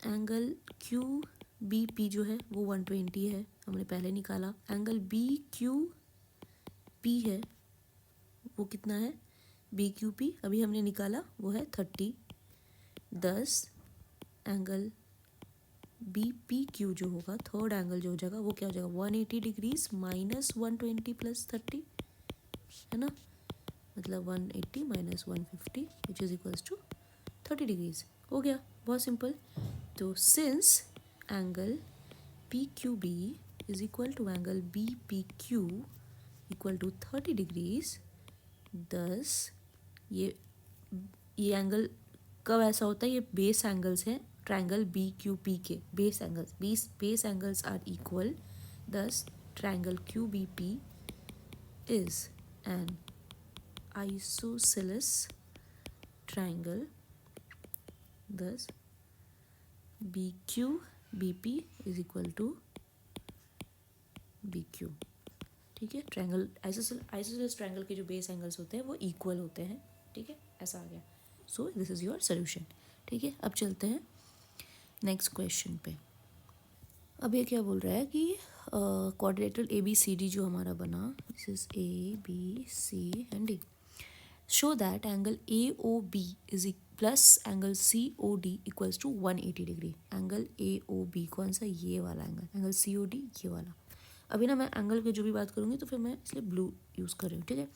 Speaker 2: एंगल क्यू बी पी जो है वो 120 है, हमने पहले निकाला. एंगल बी क्यू पी है वो कितना है, बी क्यू पी अभी हमने निकाला वो है 30. 10 एंगल बी पी क्यू जो होगा थर्ड एंगल जो हो जाएगा वो क्या हो जाएगा, 180 डिग्रीज माइनस 120 प्लस 30, है ना. मतलब 180 minus 150 which is equals to 30 degrees. हो गया, बहुत सिंपल. तो since angle P Q B is equal to angle B P Q equal to 30 degrees, thus ये एंगल कब ऐसा होता है, ये बेस एंगल्स हैं ट्रायंगल बी क्यू पी के. Base angles base angles are equal. Thus triangle Q B P is an isosceles triangle. Thus BQ BP is equal to B Q, ठीक है। ट्रायंगल आइसोसेलेस ट्रायंगल के जो base angles होते हैं वो equal होते हैं, ठीक है, ऐसा आ गया। So this is your solution, ठीक है। अब चलते हैं नेक्स्ट क्वेश्चन पे। अब ये क्या बोल रहा है कि quadrilateral A B C D जो हमारा बना, this is A B C and D, show that angle A O B is plus angle C O D equals to 180 degree. Angle A O B कौन सा, ये वाला angle C O D ये वाला। अभी ना मैं एंगल की जो भी बात करूँगी तो फिर मैं इसलिए ब्लू यूज़ कर रही हूँ, ठीक है।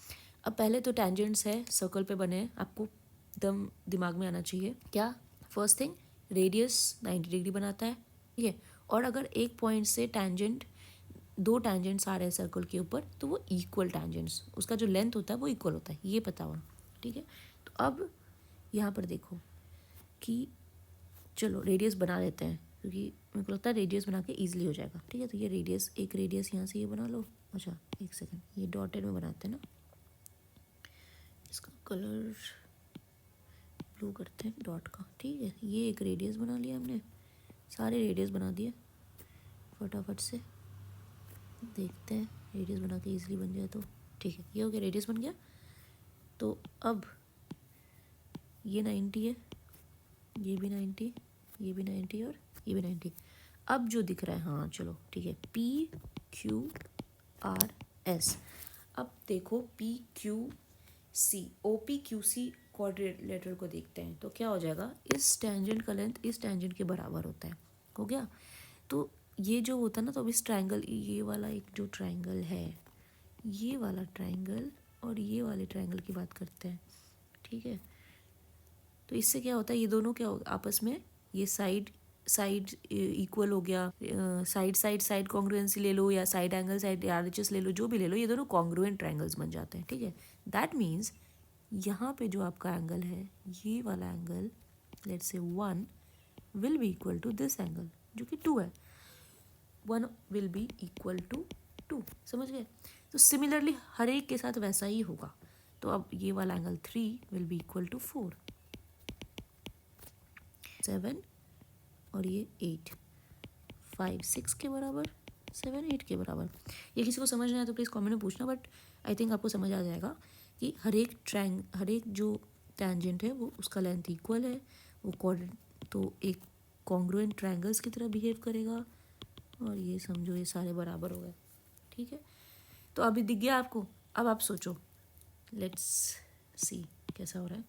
Speaker 2: अब पहले तो टेंजेंट्स है, सर्कल पे बने हैं, आपको एकदम दिमाग में आना चाहिए क्या। फर्स्ट थिंग, रेडियस 90 डिग्री बनाता है, ठीक है। और अगर एक पॉइंट से टेंजेंट, दो टेंजेंट्स आ रहे हैं सर्कल के ऊपर तो वो इक्वल टेंजेंट्स, उसका जो लेंथ होता है वो इक्वल होता है, ये पता हो, ठीक है। तो अब यहाँ पर देखो कि चलो रेडियस बना लेते हैं, क्योंकि मेरे को लगता है रेडियस बना के ईजिली हो जाएगा, ठीक है। तो ये रेडियस, एक रेडियस यहाँ से ये बना लो। अच्छा एक सेकंड, ये डॉटेड में बनाते हैं ना, इसका कलर ब्लू करते हैं डॉट का, ठीक है। ये एक रेडियस बना लिया हमने, सारे रेडियस बना दिए फटाफट से। देखते हैं रेडियस बना के ईजिली बन जाए तो, ठीक है। ये हो गया, रेडियस बन गया। तो अब ये 90 है, ये भी 90, ये भी 90 और ये भी 90। अब जो दिख रहा है, हाँ चलो ठीक है, पी क्यू आर एस। अब देखो P Q C, O P Q C quadrilateral को देखते हैं तो क्या हो जाएगा, इस टेंजेंट का लेंथ इस टेंजेंट के बराबर होता है, हो गया। तो ये जो होता है ना, तो अब इस ट्रायंगल, ये वाला एक जो ट्रायंगल है, ये वाला ट्रायंगल और ये वाले ट्रायंगल की बात करते हैं, ठीक है। तो इससे क्या होता है, ये दोनों क्या होगा आपस में, ये साइड इक्वल हो गया, साइड कॉन्ग्रुएंसी ले लो या साइड एंगल साइड आरएचएस ले लो, जो भी ले लो, ये दोनों कॉन्ग्रुएंट ट्रायंगल्स बन जाते हैं, ठीक है। दैट मीन्स यहाँ पे जो आपका एंगल है, ये वाला angle let's say 1 will be equal to this angle जो कि 2 है, 1 विल बी इक्वल टू 2, समझ गए। तो सिमिलरली हर एक के साथ वैसा ही होगा। तो अब ये वाला angle 3 will be equal to 4, 7 और ये 8, 5 6 के बराबर, 7 8 के बराबर। ये किसी को समझ नहीं आया तो प्लीज़ कमेंट में पूछना, बट आई थिंक आपको समझ आ जाएगा कि हर एक जो टेंजेंट है वो उसका लेंथ इक्वल है, वो तो एक कॉन्ग्रुएंट ट्रायंगल्स की तरह बिहेव करेगा। और ये समझो ये सारे बराबर हो गए, ठीक है। तो अभी दिख गया आपको। अब आप सोचो, लेट्स सी कैसा हो रहा है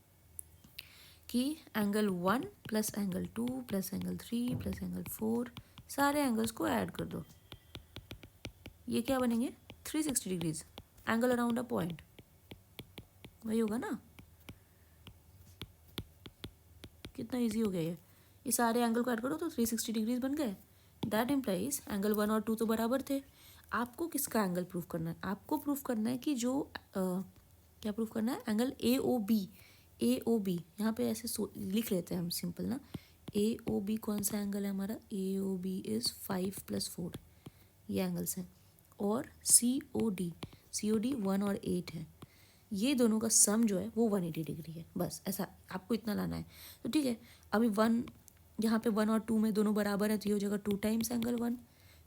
Speaker 2: कि angle 1 plus angle 2 plus angle 3 plus angle 4, सारे एंगल्स को ऐड कर दो, ये क्या बनेंगे 360 degrees, angle around a point, वही होगा ना। कितना इजी हो गया ये सारे एंगल को ऐड करो तो 360 डिग्रीज बन गए। दैट इम्प्लाइज एंगल 1 और 2 तो बराबर थे। आपको किसका एंगल प्रूफ करना है, आपको प्रूफ करना है कि जो क्या प्रूफ करना है, एंगल ए ओ बी यहाँ पे ऐसे लिख लेते हैं हम सिंपल ना। ए ओ बी कौन सा एंगल है हमारा, ए ओ बी इज़ 5 + 4, ये एंगल्स हैं। और सी ओ डी 1 और 8 है, ये दोनों का सम जो है वो 180 डिग्री है। बस ऐसा आपको इतना लाना है। तो ठीक है, अभी 1 यहाँ पे 1 और 2 में दोनों बराबर है तो ये हो जाएगा 2 टाइम्स एंगल 1।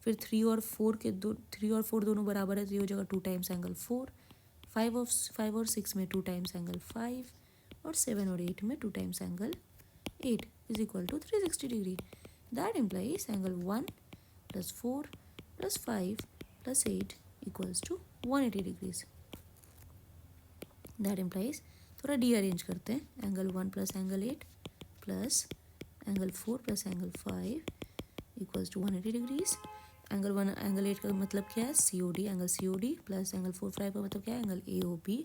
Speaker 2: फिर 3 और 4 दोनों बराबर है तो ये हो जाएगा 2 टाइम्स एंगल 4। 5 और 6 में 2 टाइम्स एंगल 5 और 7 और 8 में 2 times angle 8 is equal to 360 degree. That implies angle 1 + 4 + 5 + 8 equals to 180 degrees. That implies, थोड़ा डी अरेंज करते हैं, angle 1 + angle 8 plus angle 4 + angle 5 equals to 180 degrees. Angle 1 angle 8 का मतलब क्या है, C O D, angle C O D plus angle 4 5 का मतलब क्या है, angle A O B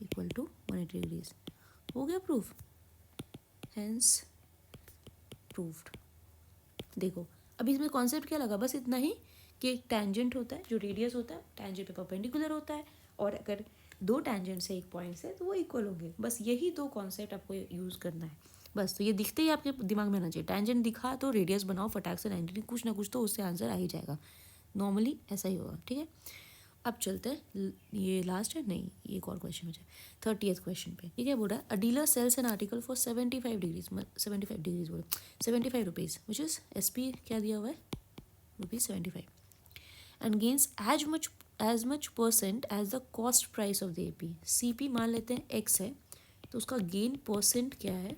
Speaker 2: equal to 180 degrees. हो गया प्रूफ, हेंस प्रूव्ड। देखो अभी इसमें कॉन्सेप्ट क्या लगा, बस इतना ही कि एक टेंजेंट होता है, जो रेडियस होता है टेंजेंट पे परपेंडिकुलर होता है, और अगर दो टेंजेंट से एक पॉइंट से तो वो इक्वल होंगे। बस यही दो कॉन्सेप्ट आपको यूज़ करना है। बस तो ये दिखते ही आपके दिमाग में आना चाहिए, टेंजेंट दिखा तो रेडियस बनाओ फटाक से 90, कुछ ना कुछ तो उससे आंसर आ ही जाएगा, नॉर्मली ऐसा ही होगा, ठीक है। अब चलते हैं, ये लास्ट है नहीं, ये एक और क्वेश्चन हो जाए 30th क्वेश्चन पे। ये क्या बोल रहा है, a dealer sells an article for 75 degrees, 75 degrees बोलो, 75 rupees, which is S P क्या दिया हुआ है, ₹75, and gains as much percent as the cost price of the AP। CP मान लेते हैं x है, तो उसका गेन परसेंट क्या है,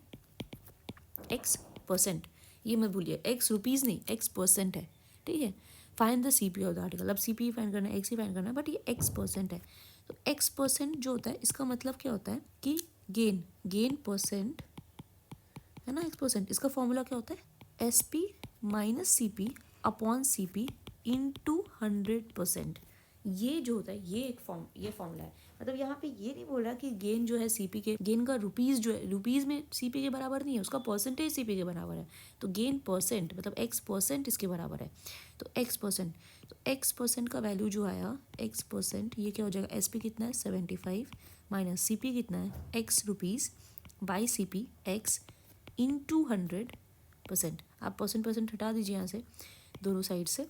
Speaker 2: x%। ये मत भूलिए, x रुपीज़ नहीं, x% है, ठीक है। Find the CP of the article. अब CP फाइंड करना है, x ही फाइंड करना है, बट ये x% है। तो x% जो होता है, इसका मतलब क्या होता है कि गेन परसेंट है ना, x%। इसका फॉर्मूला क्या होता है, SP minus CP upon CP into 100%। ये जो होता है, ये फॉर्मूला है। मतलब यहाँ पे ये नहीं बोल रहा कि गेन जो है CP के, गेन का रुपीज़ जो है, रुपीज़ में CP के बराबर नहीं है, उसका परसेंटेज CP के बराबर है। तो गेन परसेंट मतलब x% इसके बराबर है। तो x% का वैल्यू जो आया x%, ये क्या हो जाएगा, SP कितना है 75 माइनस CP कितना है x rupees by CP x into 100%। आप परसेंट हटा दीजिए यहाँ से दोनों साइड से,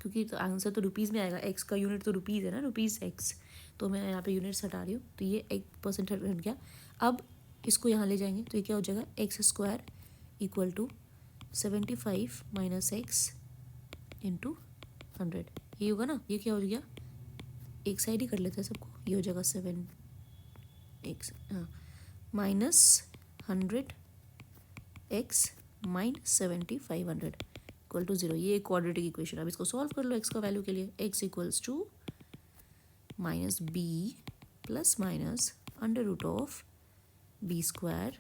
Speaker 2: क्योंकि तो आंसर तो रुपीज़ में आएगा, एक्स का यूनिट तो रुपीज़ है ना, रुपीज़ एक्स। तो मैं यहाँ पे यूनिट्स हटा रही हूँ, तो ये 1% हट गया। अब इसको यहाँ ले जाएंगे तो ये क्या हो जाएगा, x² equal to 75 minus x into 100। ये होगा ना, ये क्या हो गया, एक साइड ही कर लेते हैं सबको, ये हो जाएगा 7x minus 100x minus 7500 equal to 0। ये एक क्वाड्रेटिक इक्वेशन। अब इसको सॉल्व कर लो x का वैल्यू के लिए। x equals to minus b plus minus under root of b²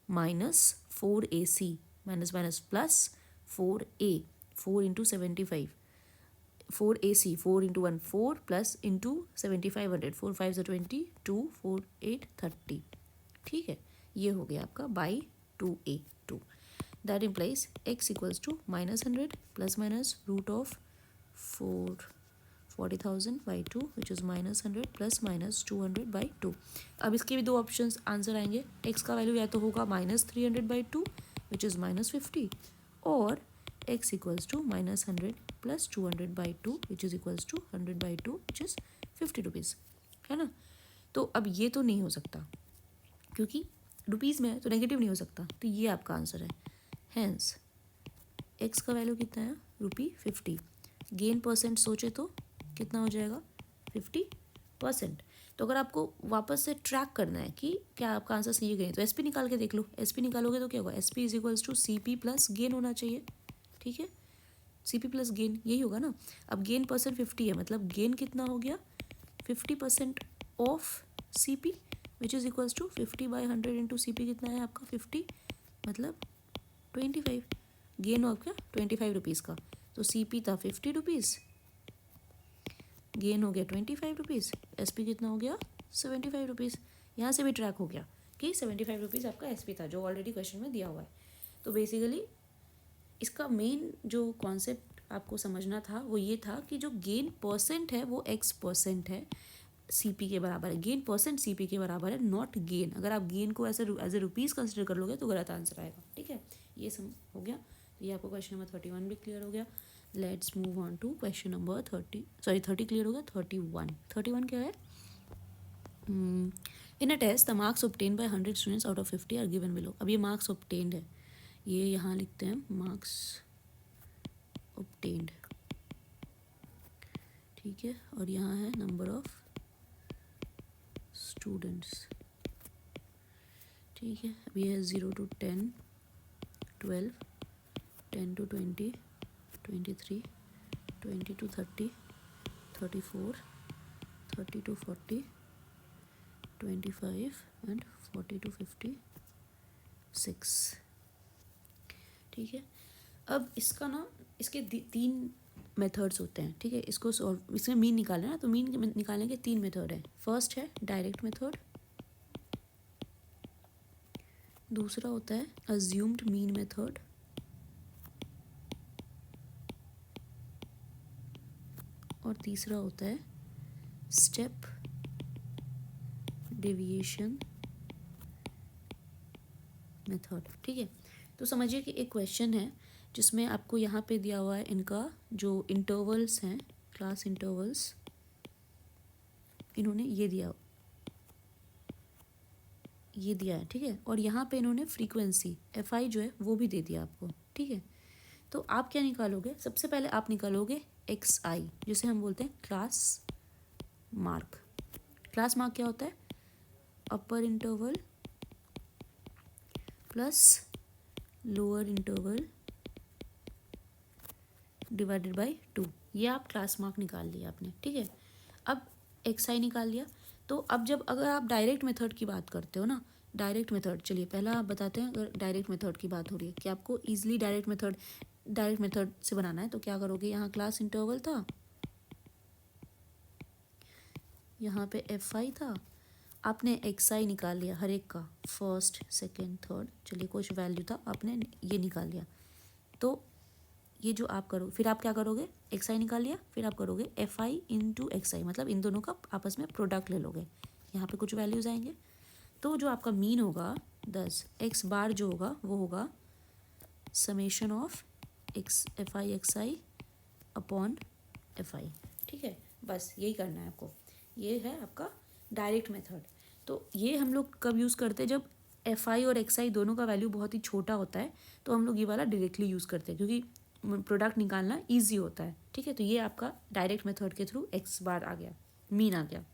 Speaker 2: minus 4ac minus minus plus 4a, 4 into 75, 4ac, 4 into 1 4 plus into 7500, 4 5 20, 2 4 8 30। ठीक है, ये हो गया आपका by 2a2। That implies x equals to minus 100 plus minus root of 40,000 by 2, which is minus 100 plus minus 200 by 2। अब इसके भी दो ऑप्शंस आंसर आएंगे। x का वैल्यू या तो होगा minus 300 by 2 which is minus 50, और x equals to minus 100 plus 200 by 2 which is equals to 100 by 2 which is 50 rupees, है ना। तो अब ये तो नहीं हो सकता, क्योंकि रुपीज़ में है तो नेगेटिव नहीं हो सकता, तो ये आपका आंसर है। हैंस x का वैल्यू कितना है, ₹50। गेन परसेंट सोचे तो कितना हो जाएगा, 50%। तो अगर आपको वापस से ट्रैक करना है कि क्या आपका आंसर सही है, तो SP निकाल के देख लो। SP निकालोगे तो क्या होगा, SP is equals to CP plus gain होना चाहिए, ठीक है। CP प्लस गेन यही होगा ना। अब गेन परसेंट 50 है, मतलब गेन कितना हो गया, 50% of CP which is equals to 50 by 100 into CP कितना है आपका 50, मतलब 25। गेन हो आपका 25 रुपीज़ का, तो CP था 50 रुपीज़, गेन हो गया 25 रुपीज़, SP कितना हो गया 75 रुपीज़। यहाँ से भी ट्रैक हो गया कि 75 रुपीज़ आपका SP था, जो ऑलरेडी क्वेश्चन में दिया हुआ है। तो बेसिकली इसका मेन जो कॉन्सेप्ट आपको समझना था वो ये था कि जो गेन परसेंट है वो x% है, CP के बराबर है। गेन परसेंट CP के बराबर है, नॉट गेन। अगर आप गेन को एज ए रुपीज़ कंसिडर कर लोगे तो गलत आंसर आएगा, ठीक है। ये सब हो गया, ये आपको क्वेश्चन नंबर 31 भी क्लियर हो गया। Let's move on to question number 30 clear हो गया। 31 क्या है, in a test the marks obtain by 100 students out of 50 are given below. अब ये मार्क्स ऑब्टेन्ड है, ये यहाँ लिखते हैं मार्क्स ऑब्टेन्ड, ठीक है, और यहाँ है नंबर ऑफ स्टूडेंट्स, ठीक है। अब ये है 0 to 10, 12, 10 to 20, 23, 20 to 30, 34, 30 to 40, 25 and 40 to 56, ठीक है। अब इसका ना, इसके 3 मेथड्स होते हैं, ठीक है। इसको सॉल्व, इसमें मीन निकालना है, तो मीन निकालने के 3 मेथड है। फर्स्ट है डायरेक्ट मेथड, दूसरा होता है अज्यूम्ड मीन मेथड, और तीसरा होता है स्टेप डेविएशन मेथड, ठीक है। तो समझिए कि एक क्वेश्चन है जिसमें आपको यहाँ पे दिया हुआ है इनका जो इंटरवल्स हैं, क्लास इंटरवल्स, इन्होंने ये दिया है, ठीक है। और यहाँ पे इन्होंने फ्रीक्वेंसी FI जो है वो भी दे दिया आपको, ठीक है। तो आप क्या निकालोगे, सबसे पहले आप निकालोगे एक्स आई, जिसे हम बोलते हैं क्लास मार्क। क्लास मार्क क्या होता है? Upper interval plus lower interval divided by 2। ये आप क्लास मार्क निकाल लिया आपने, ठीक है। अब एक्स आई निकाल लिया। तो अब जब अगर आप डायरेक्ट मेथड की बात करते हो ना, डायरेक्ट मेथड, चलिए पहला आप बताते हैं, अगर डायरेक्ट मेथड की बात हो रही है कि आपको ईजिली डायरेक्ट मेथड से बनाना है, तो क्या करोगे? यहाँ क्लास इंटरवल था, यहाँ पे एफ आई था, आपने एक्स आई निकाल लिया हर एक का, फर्स्ट सेकेंड थर्ड, चलिए कुछ वैल्यू था, आपने ये निकाल लिया। तो ये जो आप करो, फिर आप क्या करोगे? एक्स आई निकाल लिया, फिर आप करोगे एफ आई इंटू एक्स आई, मतलब इन दोनों का आपस में प्रोडक्ट ले लोगे। यहाँ पे कुछ वैल्यूज आएंगे, तो जो आपका मीन होगा 10, एक्स बार जो होगा वो होगा summation of x F I X I upon F आई, ठीक है। बस यही करना है आपको, ये है आपका डायरेक्ट मेथड। तो ये हम लोग कब यूज़ करते हैं? जब एफ आई और एक्स आई दोनों का वैल्यू बहुत ही छोटा होता है, तो हम लोग ये वाला डायरेक्टली यूज़ करते हैं, क्योंकि प्रोडक्ट निकालना ईजी होता है, ठीक है। तो ये आपका डायरेक्ट मेथड के थ्रू एक्स बार आ गया, मीन आ गया।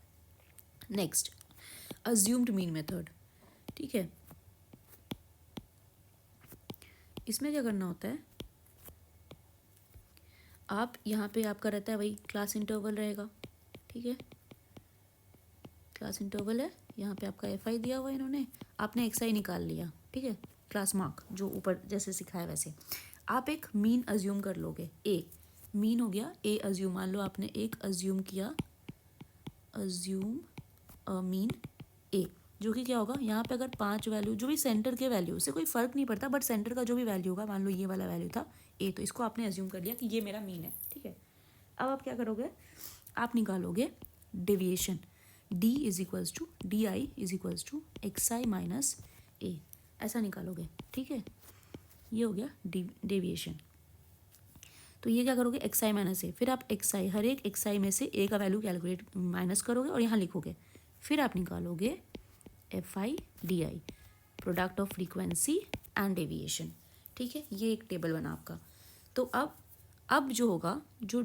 Speaker 2: नेक्स्ट, अज्यूम्ड मीन मेथड, ठीक है। इसमें क्या करना होता है? आप यहाँ पे आपका रहता है वही क्लास इंटरवल रहेगा, ठीक है। क्लास इंटरवल है, यहाँ पे आपका एफ आई दिया हुआ है इन्होंने, आपने एक्स आई निकाल लिया, ठीक है, क्लास मार्क जो ऊपर जैसे सिखाया वैसे। आप एक मीन अज्यूम कर लोगे, ए मीन हो गया, ए अज्यूम, मान लो आपने एक अज्यूम किया, अज्यूम मीन ए, जो कि क्या होगा? यहाँ पे अगर 5 वैल्यू, जो भी सेंटर के वैल्यू, उससे कोई फर्क नहीं पड़ता, बट सेंटर का जो भी वैल्यू होगा, मान लो ये वाला वैल्यू था ए, तो इसको आपने अज्यूम कर लिया कि ये मेरा मीन है, ठीक है। अब आप क्या करोगे? आप निकालोगे deviation, D is equals to D I is equals to X I minus A, ऐसा निकालोगे, ठीक है। ये हो गया डेविएशन। तो ये क्या करोगे? एक्स आई माइनस ए, फिर आप एक्स आई, हर एक एक्स आई में से ए का वैल्यू कैलकुलेट माइनस करोगे और यहाँ लिखोगे, फिर आप निकालोगे F I D I, product of frequency and deviation, ठीक है। ये एक टेबल बना आपका। तो अब जो होगा, जो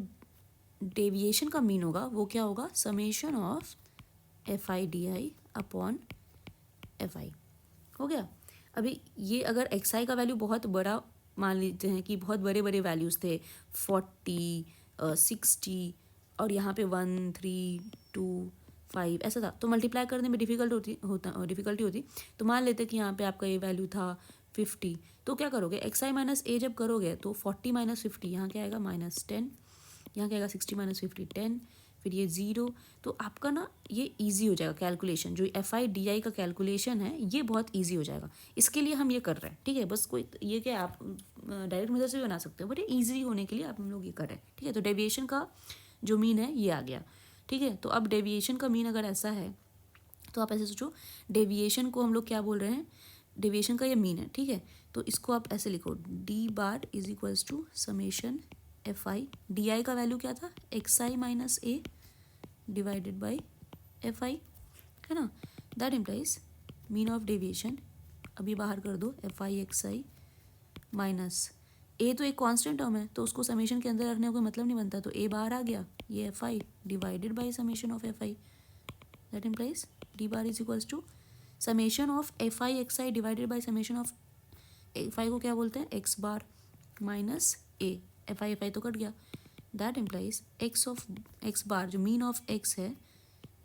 Speaker 2: डेविएशन का मीन होगा वो क्या होगा? Summation of F I D I upon F आई, हो गया। अभी ये अगर एक्स आई का वैल्यू बहुत बड़ा मान लेते हैं कि बहुत बड़े बड़े वैल्यूज़ थे, 40 60 और यहाँ पे 1 3 2 5 ऐसा था, तो मल्टीप्लाई करने में डिफ़िकल्टी होती। तो मान लेते कि यहाँ पे आपका ये वैल्यू था 50, तो क्या करोगे? एक्स आई माइनस ए जब करोगे तो 40 माइनस 50, यहाँ क्या आएगा? -10, यहाँ क्या आएगा? 60 माइनस 50 10, फिर ये 0। तो आपका ना ये इजी हो जाएगा कैलकुलेशन, जो एफ आई डी आई का कैलकुलेशन है ये बहुत इजी हो जाएगा। इसके लिए हम ये कर रहे हैं, ठीक है। बस कोई ये क्या, आप डायरेक्ट मेथड से भी बना सकते हो, बट ये ईजी होने के लिए आप हम लोग ये कर रहे हैं, ठीक है। तो डेविएशन का जो मीन है ये आ गया, ठीक है। तो अब डेविएशन का मीन अगर ऐसा है, तो आप ऐसे सोचो, डेविएशन को हम लोग क्या बोल रहे हैं? डेविएशन का ये मीन है, ठीक है। तो इसको आप ऐसे लिखो, D bar is equals to summation F I D I का वैल्यू क्या था? X I minus A divided by F I, है ना। That implies mean of deviation, अभी बाहर कर दो, F I X I minus A, तो एक कांस्टेंट टर्म है तो उसको समेशन के अंदर रखने का कोई मतलब नहीं बनता, तो ए बाहर आ गया, ये F I divided by summation of F I. That implies D bar is equals to summation of F I X I divided by summation of F I को क्या बोलते हैं? X bar minus A, F I तो cut गया। That implies X bar, जो mean of X है,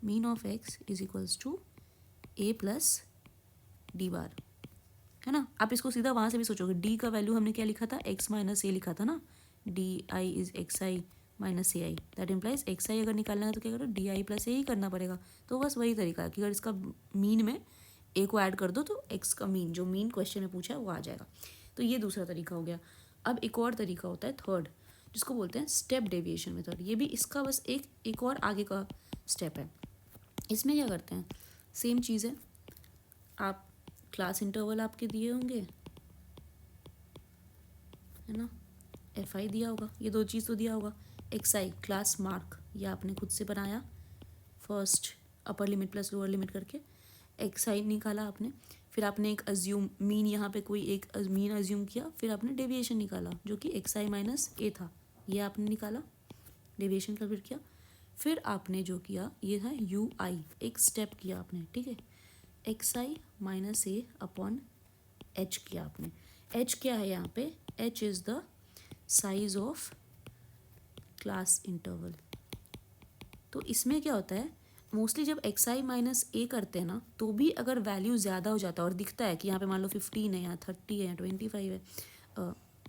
Speaker 2: mean of X is equals to A plus D bar, है ना। आप इसको सीधा वहाँ से भी सोचोगे, डी का वैल्यू हमने क्या लिखा था? एक्स माइनस ए लिखा था ना, D I is X I minus A I. That implies X I अगर निकालना है तो क्या करो? डी आई प्लस ए ही करना पड़ेगा। तो बस वही तरीका है कि अगर इसका मीन में ए को ऐड कर दो तो एक्स का मीन, जो मीन क्वेश्चन में पूछा है वो आ जाएगा। तो ये दूसरा तरीका हो गया। अब एक और तरीका होता है थर्ड, जिसको बोलते हैं स्टेप डेविएशन मेथड। ये भी इसका बस एक और आगे का स्टेप है। इसमें क्या करते हैं? सेम चीज़ है, आप क्लास इंटरवल आपके दिए होंगे, है ना, एफ आई दिया होगा, ये दो चीज़ तो दिया होगा। एक्स आई क्लास मार्क, ये आपने खुद से बनाया, first upper limit plus lower limit करके एक्स आई निकाला आपने, फिर आपने एक अज्यूम मीन, यहाँ पे कोई एक मीन अज्यूम किया, फिर आपने डेविएशन निकाला जो कि एक्स आई माइनस ए था, ये आपने निकाला, डेविएशन कैलकुलेट किया, फिर आपने जो किया ये था यू आई, एक स्टेप किया आपने, ठीक है, x I minus A upon H किया आपने। एच क्या है यहाँ पे, H is the size of class interval. तो इसमें क्या होता है, मोस्टली जब एक्स आई माइनस ए करते हैं ना, तो भी अगर वैल्यू ज़्यादा हो जाता है और दिखता है कि यहाँ पे मान लो 15 है, यहाँ 30 है, 25 है,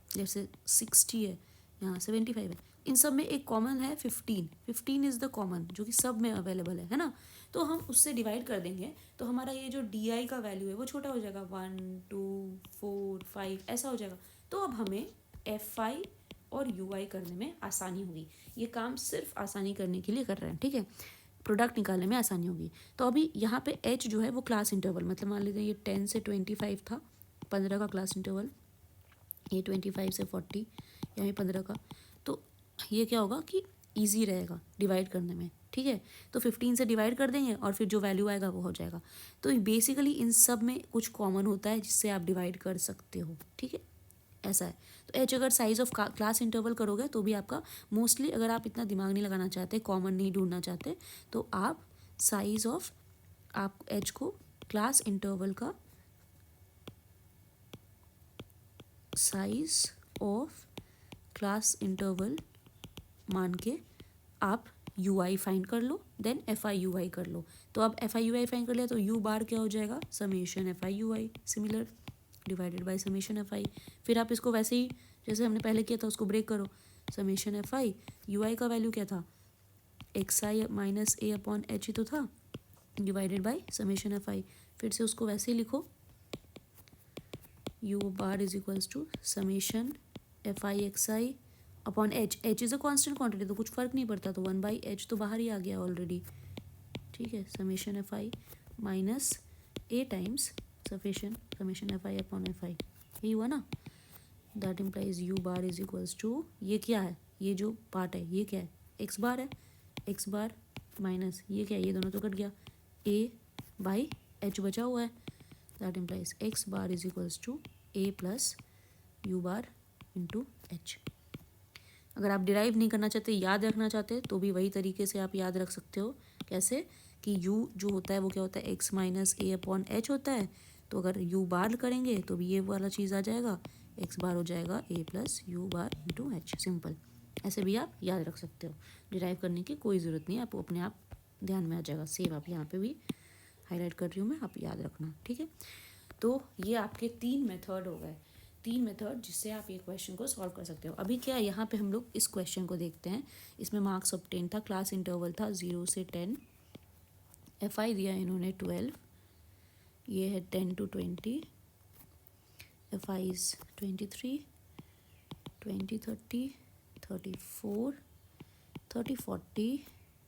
Speaker 2: जैसे 60 है, यहाँ 75 है, इन सब में एक कॉमन है 15 इज़ द कॉमन, जो कि सब में अवेलेबल है ना। तो हम उससे डिवाइड कर देंगे, तो हमारा ये जो डी आई का वैल्यू है वो छोटा हो जाएगा, 1 2 4 5 ऐसा हो जाएगा। तो अब हमें एफ आई और यू आई करने में आसानी होगी। ये काम सिर्फ आसानी करने के लिए कर रहे हैं, ठीक है, प्रोडक्ट निकालने में आसानी होगी। तो अभी यहाँ पे एच जो है वो क्लास इंटरवल, मतलब मान लेते हैं ये 10 से 25 था, 15 का क्लास इंटरवल, ये 25 से 40, यहाँ 15 का। तो ये क्या होगा कि ईजी रहेगा डिवाइड करने में, ठीक है। तो 15 से डिवाइड कर देंगे और फिर जो वैल्यू आएगा वो हो जाएगा। तो बेसिकली इन सब में कुछ कॉमन होता है जिससे आप डिवाइड कर सकते हो, ठीक है, ऐसा है। तो एच अगर साइज ऑफ क्लास इंटरवल करोगे तो भी आपका मोस्टली, अगर आप इतना दिमाग नहीं लगाना चाहते, कॉमन नहीं ढूंढना चाहते, तो आप साइज ऑफ, आप एच को क्लास इंटरवल का साइज ऑफ क्लास इंटरवल मान के आप यू आई फाइंड कर लो, देन एफ आई यू आई कर लो। तो अब F I U I find कर लिया तो यू बार क्या हो जाएगा, summation F I U I similar divided by summation F I. फिर आप इसको वैसे ही जैसे हमने पहले किया था उसको ब्रेक करो, summation F I U I का वैल्यू क्या था, X I minus A upon H ही तो था, divided by summation F I. फिर से उसको वैसे ही लिखो, U bar is equals to summation F I X I upon H, H is a constant quantity तो कुछ फ़र्क नहीं पड़ता, तो 1/h तो बाहर ही आ गया ऑलरेडी, ठीक है, summation F I minus A times summation F I upon F I, यही हुआ ना। That implies U bar is equals to, ये क्या है, ये जो पार्ट है ये क्या है, एक्स बार है, एक्स बार माइनस ये क्या है, ये दोनों तो कट गया, ए बाई एच बचा हुआ है, that implies X bar is equals to A plus U bar into H. अगर आप डिराइव नहीं करना चाहते, याद रखना चाहते, तो भी वही तरीके से आप याद रख सकते हो। कैसे कि u जो होता है वो क्या होता है, x minus A upon H होता है, तो अगर u बार करेंगे तो भी ये वाला चीज़ आ जाएगा, x बार हो जाएगा a plus U bar into H, simple. ऐसे भी आप याद रख सकते हो, डिराइव करने की कोई ज़रूरत नहीं है, आपको अपने आप ध्यान में आ जाएगा। सेम आप यहाँ पे भी हाईलाइट कर रही हूँ मैं, आप याद रखना, ठीक है। तो ये आपके 3 मेथड हो गए, 3 मेथड जिससे आप ये क्वेश्चन को सॉल्व कर सकते हो। अभी क्या है, यहाँ पे हम लोग इस क्वेश्चन को देखते हैं। इसमें मार्क्स ऑब्टेन था, क्लास इंटरवल था 0 से 10, एफ आई दिया इन्होंने 12, ये है 10 to 20, F I is 23, 20 30, 34, 30 40,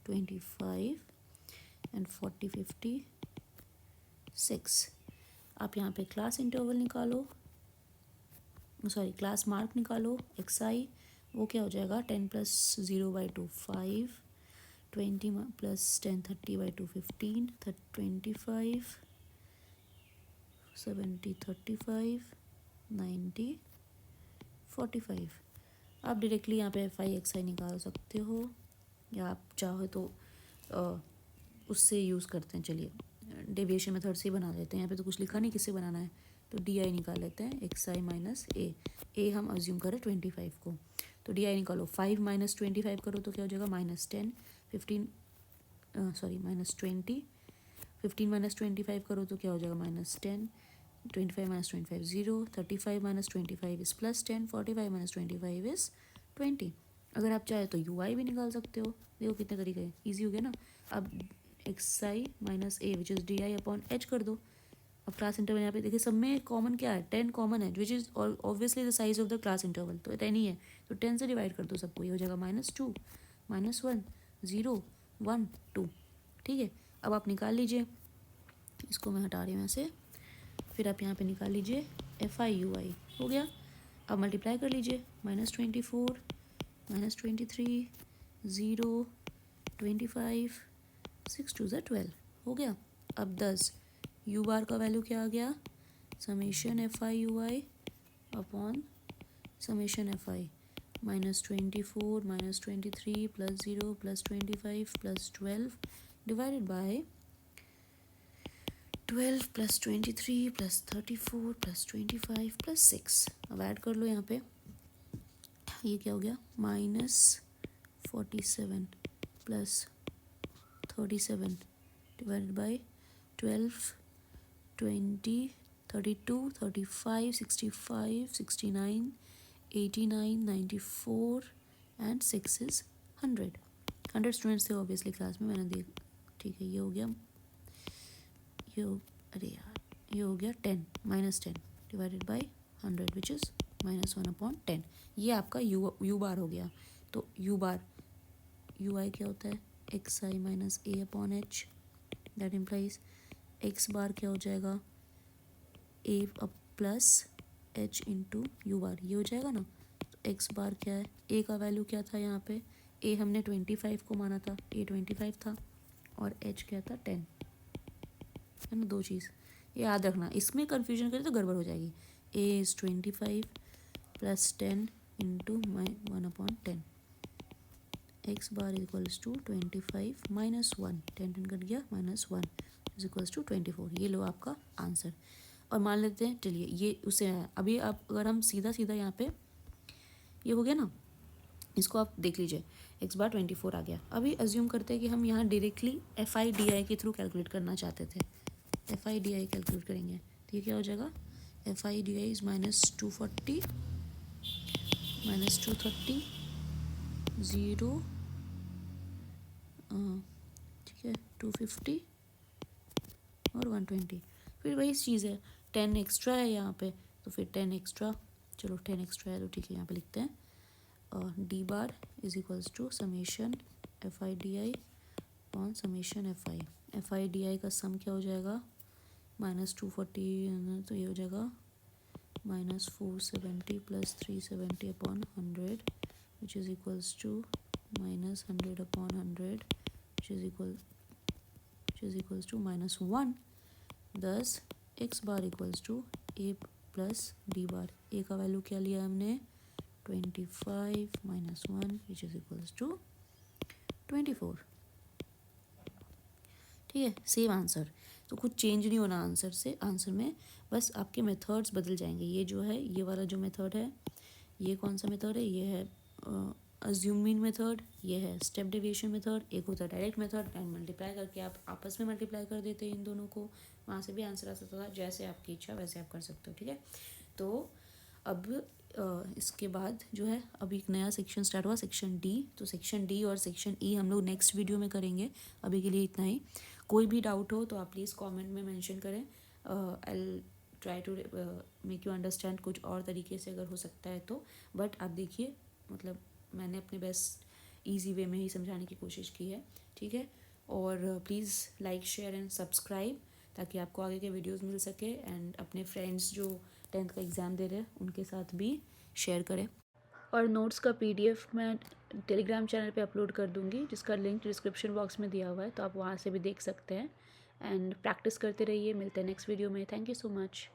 Speaker 2: 25 and 40 50 6। आप यहाँ पे क्लास इंटरवल निकालो, सॉरी क्लास मार्क निकालो, एक्स आई वो क्या हो जाएगा, 10 + 0/2 5, 20 + 10 30/2 15, 25 70 35 90 45। आप डायरेक्टली यहाँ पे एफ आई एक्स आई निकाल सकते हो, या आप चाहो तो उससे यूज़ करते हैं। चलिए डेविएशन मेथड से ही बना लेते हैं, यहाँ पे तो कुछ लिखा नहीं किससे बनाना है, तो डी आई निकाल लेते हैं, एक्स आई माइनस ए हम अज्यूम करें 25 को, तो डी आई निकालो, 5 - 25 करो तो क्या हो जाएगा, -10, 15 सॉरी -20, 15 - 25 करो तो क्या हो जाएगा, -10, 25 - 25 0, 35 - 25 इज़ +10, 45 - 25 इज़ 20। अगर आप चाहे तो यू आई भी निकाल सकते हो, देखो कितने तरीके हैं, ईजी हो गया ना। अब x I minus A which is D I upon H कर दो। अब क्लास इंटरवल यहाँ पे देखिए सब में कॉमन क्या है, 10 कॉमन है, which is obviously the size of the class interval, तो 10 ही है, तो 10 से डिवाइड कर दो सबको, ये हो जाएगा -2 -1 0 1 2, ठीक है। अब आप निकाल लीजिए, इसको मैं हटा रही हूँ ऐसे, फिर आप यहाँ पे निकाल लीजिए एफ आई यू आई, हो गया। अब मल्टीप्लाई कर लीजिए, -24 -23 0 25 6 2 12, हो गया। अब 10, यू बार का वैल्यू क्या आ गया, summation F I U I upon summation F I -24 -23 +0 +25 +12 divided by 12 +23 +34 +25 +6। अब ऐड कर लो यहाँ पे, ये क्या हो गया -47 +37 divided by 12 20 32 35 65 69 89 94 and 6 is 100 students थे ऑब्वियसली क्लास में, मैंने देख, ठीक है। ये हो गया, अरे यार, ये हो गया 10 -10 डिवाइडेड बाय 100 विच इज़ -1/10। ये आपका यू बार हो गया। तो यू बार, यू आई क्या होता है, xi minus a/h, that implies X bar क्या हो जाएगा, a plus h into U bar, ये हो जाएगा ना। तो एक्स बार क्या है, a का वैल्यू क्या था यहाँ पे, a हमने 25 को माना था, a 25 था और h क्या था 10, है ना। दो चीज़ ये याद रखना, इसमें कन्फ्यूजन करें तो गड़बड़ हो जाएगी। a is 25 plus 10 into 1/10, X bar is equals to 25 minus 1, 10 cut गया, -1 इज इक्वल्स टू 24। ये लो आपका आंसर। और मान लेते हैं, चलिए ये उसे है। अभी आप अगर हम सीधा यहाँ पे, ये हो गया ना, इसको आप देख लीजिए, एक्स बार 24 आ गया। अभी अज्यूम करते हैं कि हम यहाँ डायरेक्टली FI/DI के थ्रू कैलकुलेट करना चाहते थे। FI/DI कैलकुलेट करेंगे तो ये क्या हो जाएगा, FI/DI इज -240 -230 0, ठीक है, 250 और 120। फिर वही चीज़ है, 10 एक्स्ट्रा है यहाँ पे, तो फिर 10 एक्स्ट्रा, चलो 10 एक्स्ट्रा है तो ठीक है, यहाँ पे लिखते हैं D bar is equals to summation FI/DI on summation FI/DI का सम क्या हो जाएगा, -240, तो ये हो जाएगा -470 + 370/100 which is equals to -100/100 which is equals to -1। thus x bar equals to a plus d bar. a का वैल्यू क्या लिया हमने, 25 -1 विच इज इक्वल्स टू 24। ठीक है, सेम आंसर, तो कुछ चेंज नहीं होना आंसर में, बस आपके मेथड्स बदल जाएंगे। ये जो है, ये वाला जो मेथड है, ये कौन सा मेथड है, ये है अज्यूमिंग मेथड, ये है स्टेप डेविएशन मेथड, एक होता है डायरेक्ट मेथड, एंड मल्टीप्लाई करके आप आपस में मल्टीप्लाई कर देते हैं इन दोनों को, वहाँ से भी आंसर आ सकता था। जैसे आपकी इच्छा वैसे आप कर सकते हो, ठीक है। तो अब इसके बाद जो है, अब एक नया सेक्शन स्टार्ट हुआ, सेक्शन डी। तो सेक्शन डी और सेक्शन ई हम लोग नेक्स्ट वीडियो में करेंगे। अभी के लिए इतना ही। कोई भी डाउट हो तो आप प्लीज़ कमेंट में मेंशन करें। I try to make you understand कुछ और तरीके से अगर हो सकता है तो। बट आप देखिए, मतलब मैंने अपने बेस्ट ईजी वे में ही समझाने की कोशिश की है, ठीक है। और please like share and subscribe, ताकि आपको आगे के वीडियोस मिल सके, एंड अपने फ्रेंड्स जो 10th का एग्ज़ाम दे रहे हैं उनके साथ भी शेयर करें। और नोट्स का PDF मैं टेलीग्राम चैनल पे अपलोड कर दूँगी, जिसका लिंक डिस्क्रिप्शन बॉक्स में दिया हुआ है, तो आप वहाँ से भी देख सकते हैं। एंड प्रैक्टिस करते रहिए। मिलते हैं नेक्स्ट वीडियो में। Thank you so much.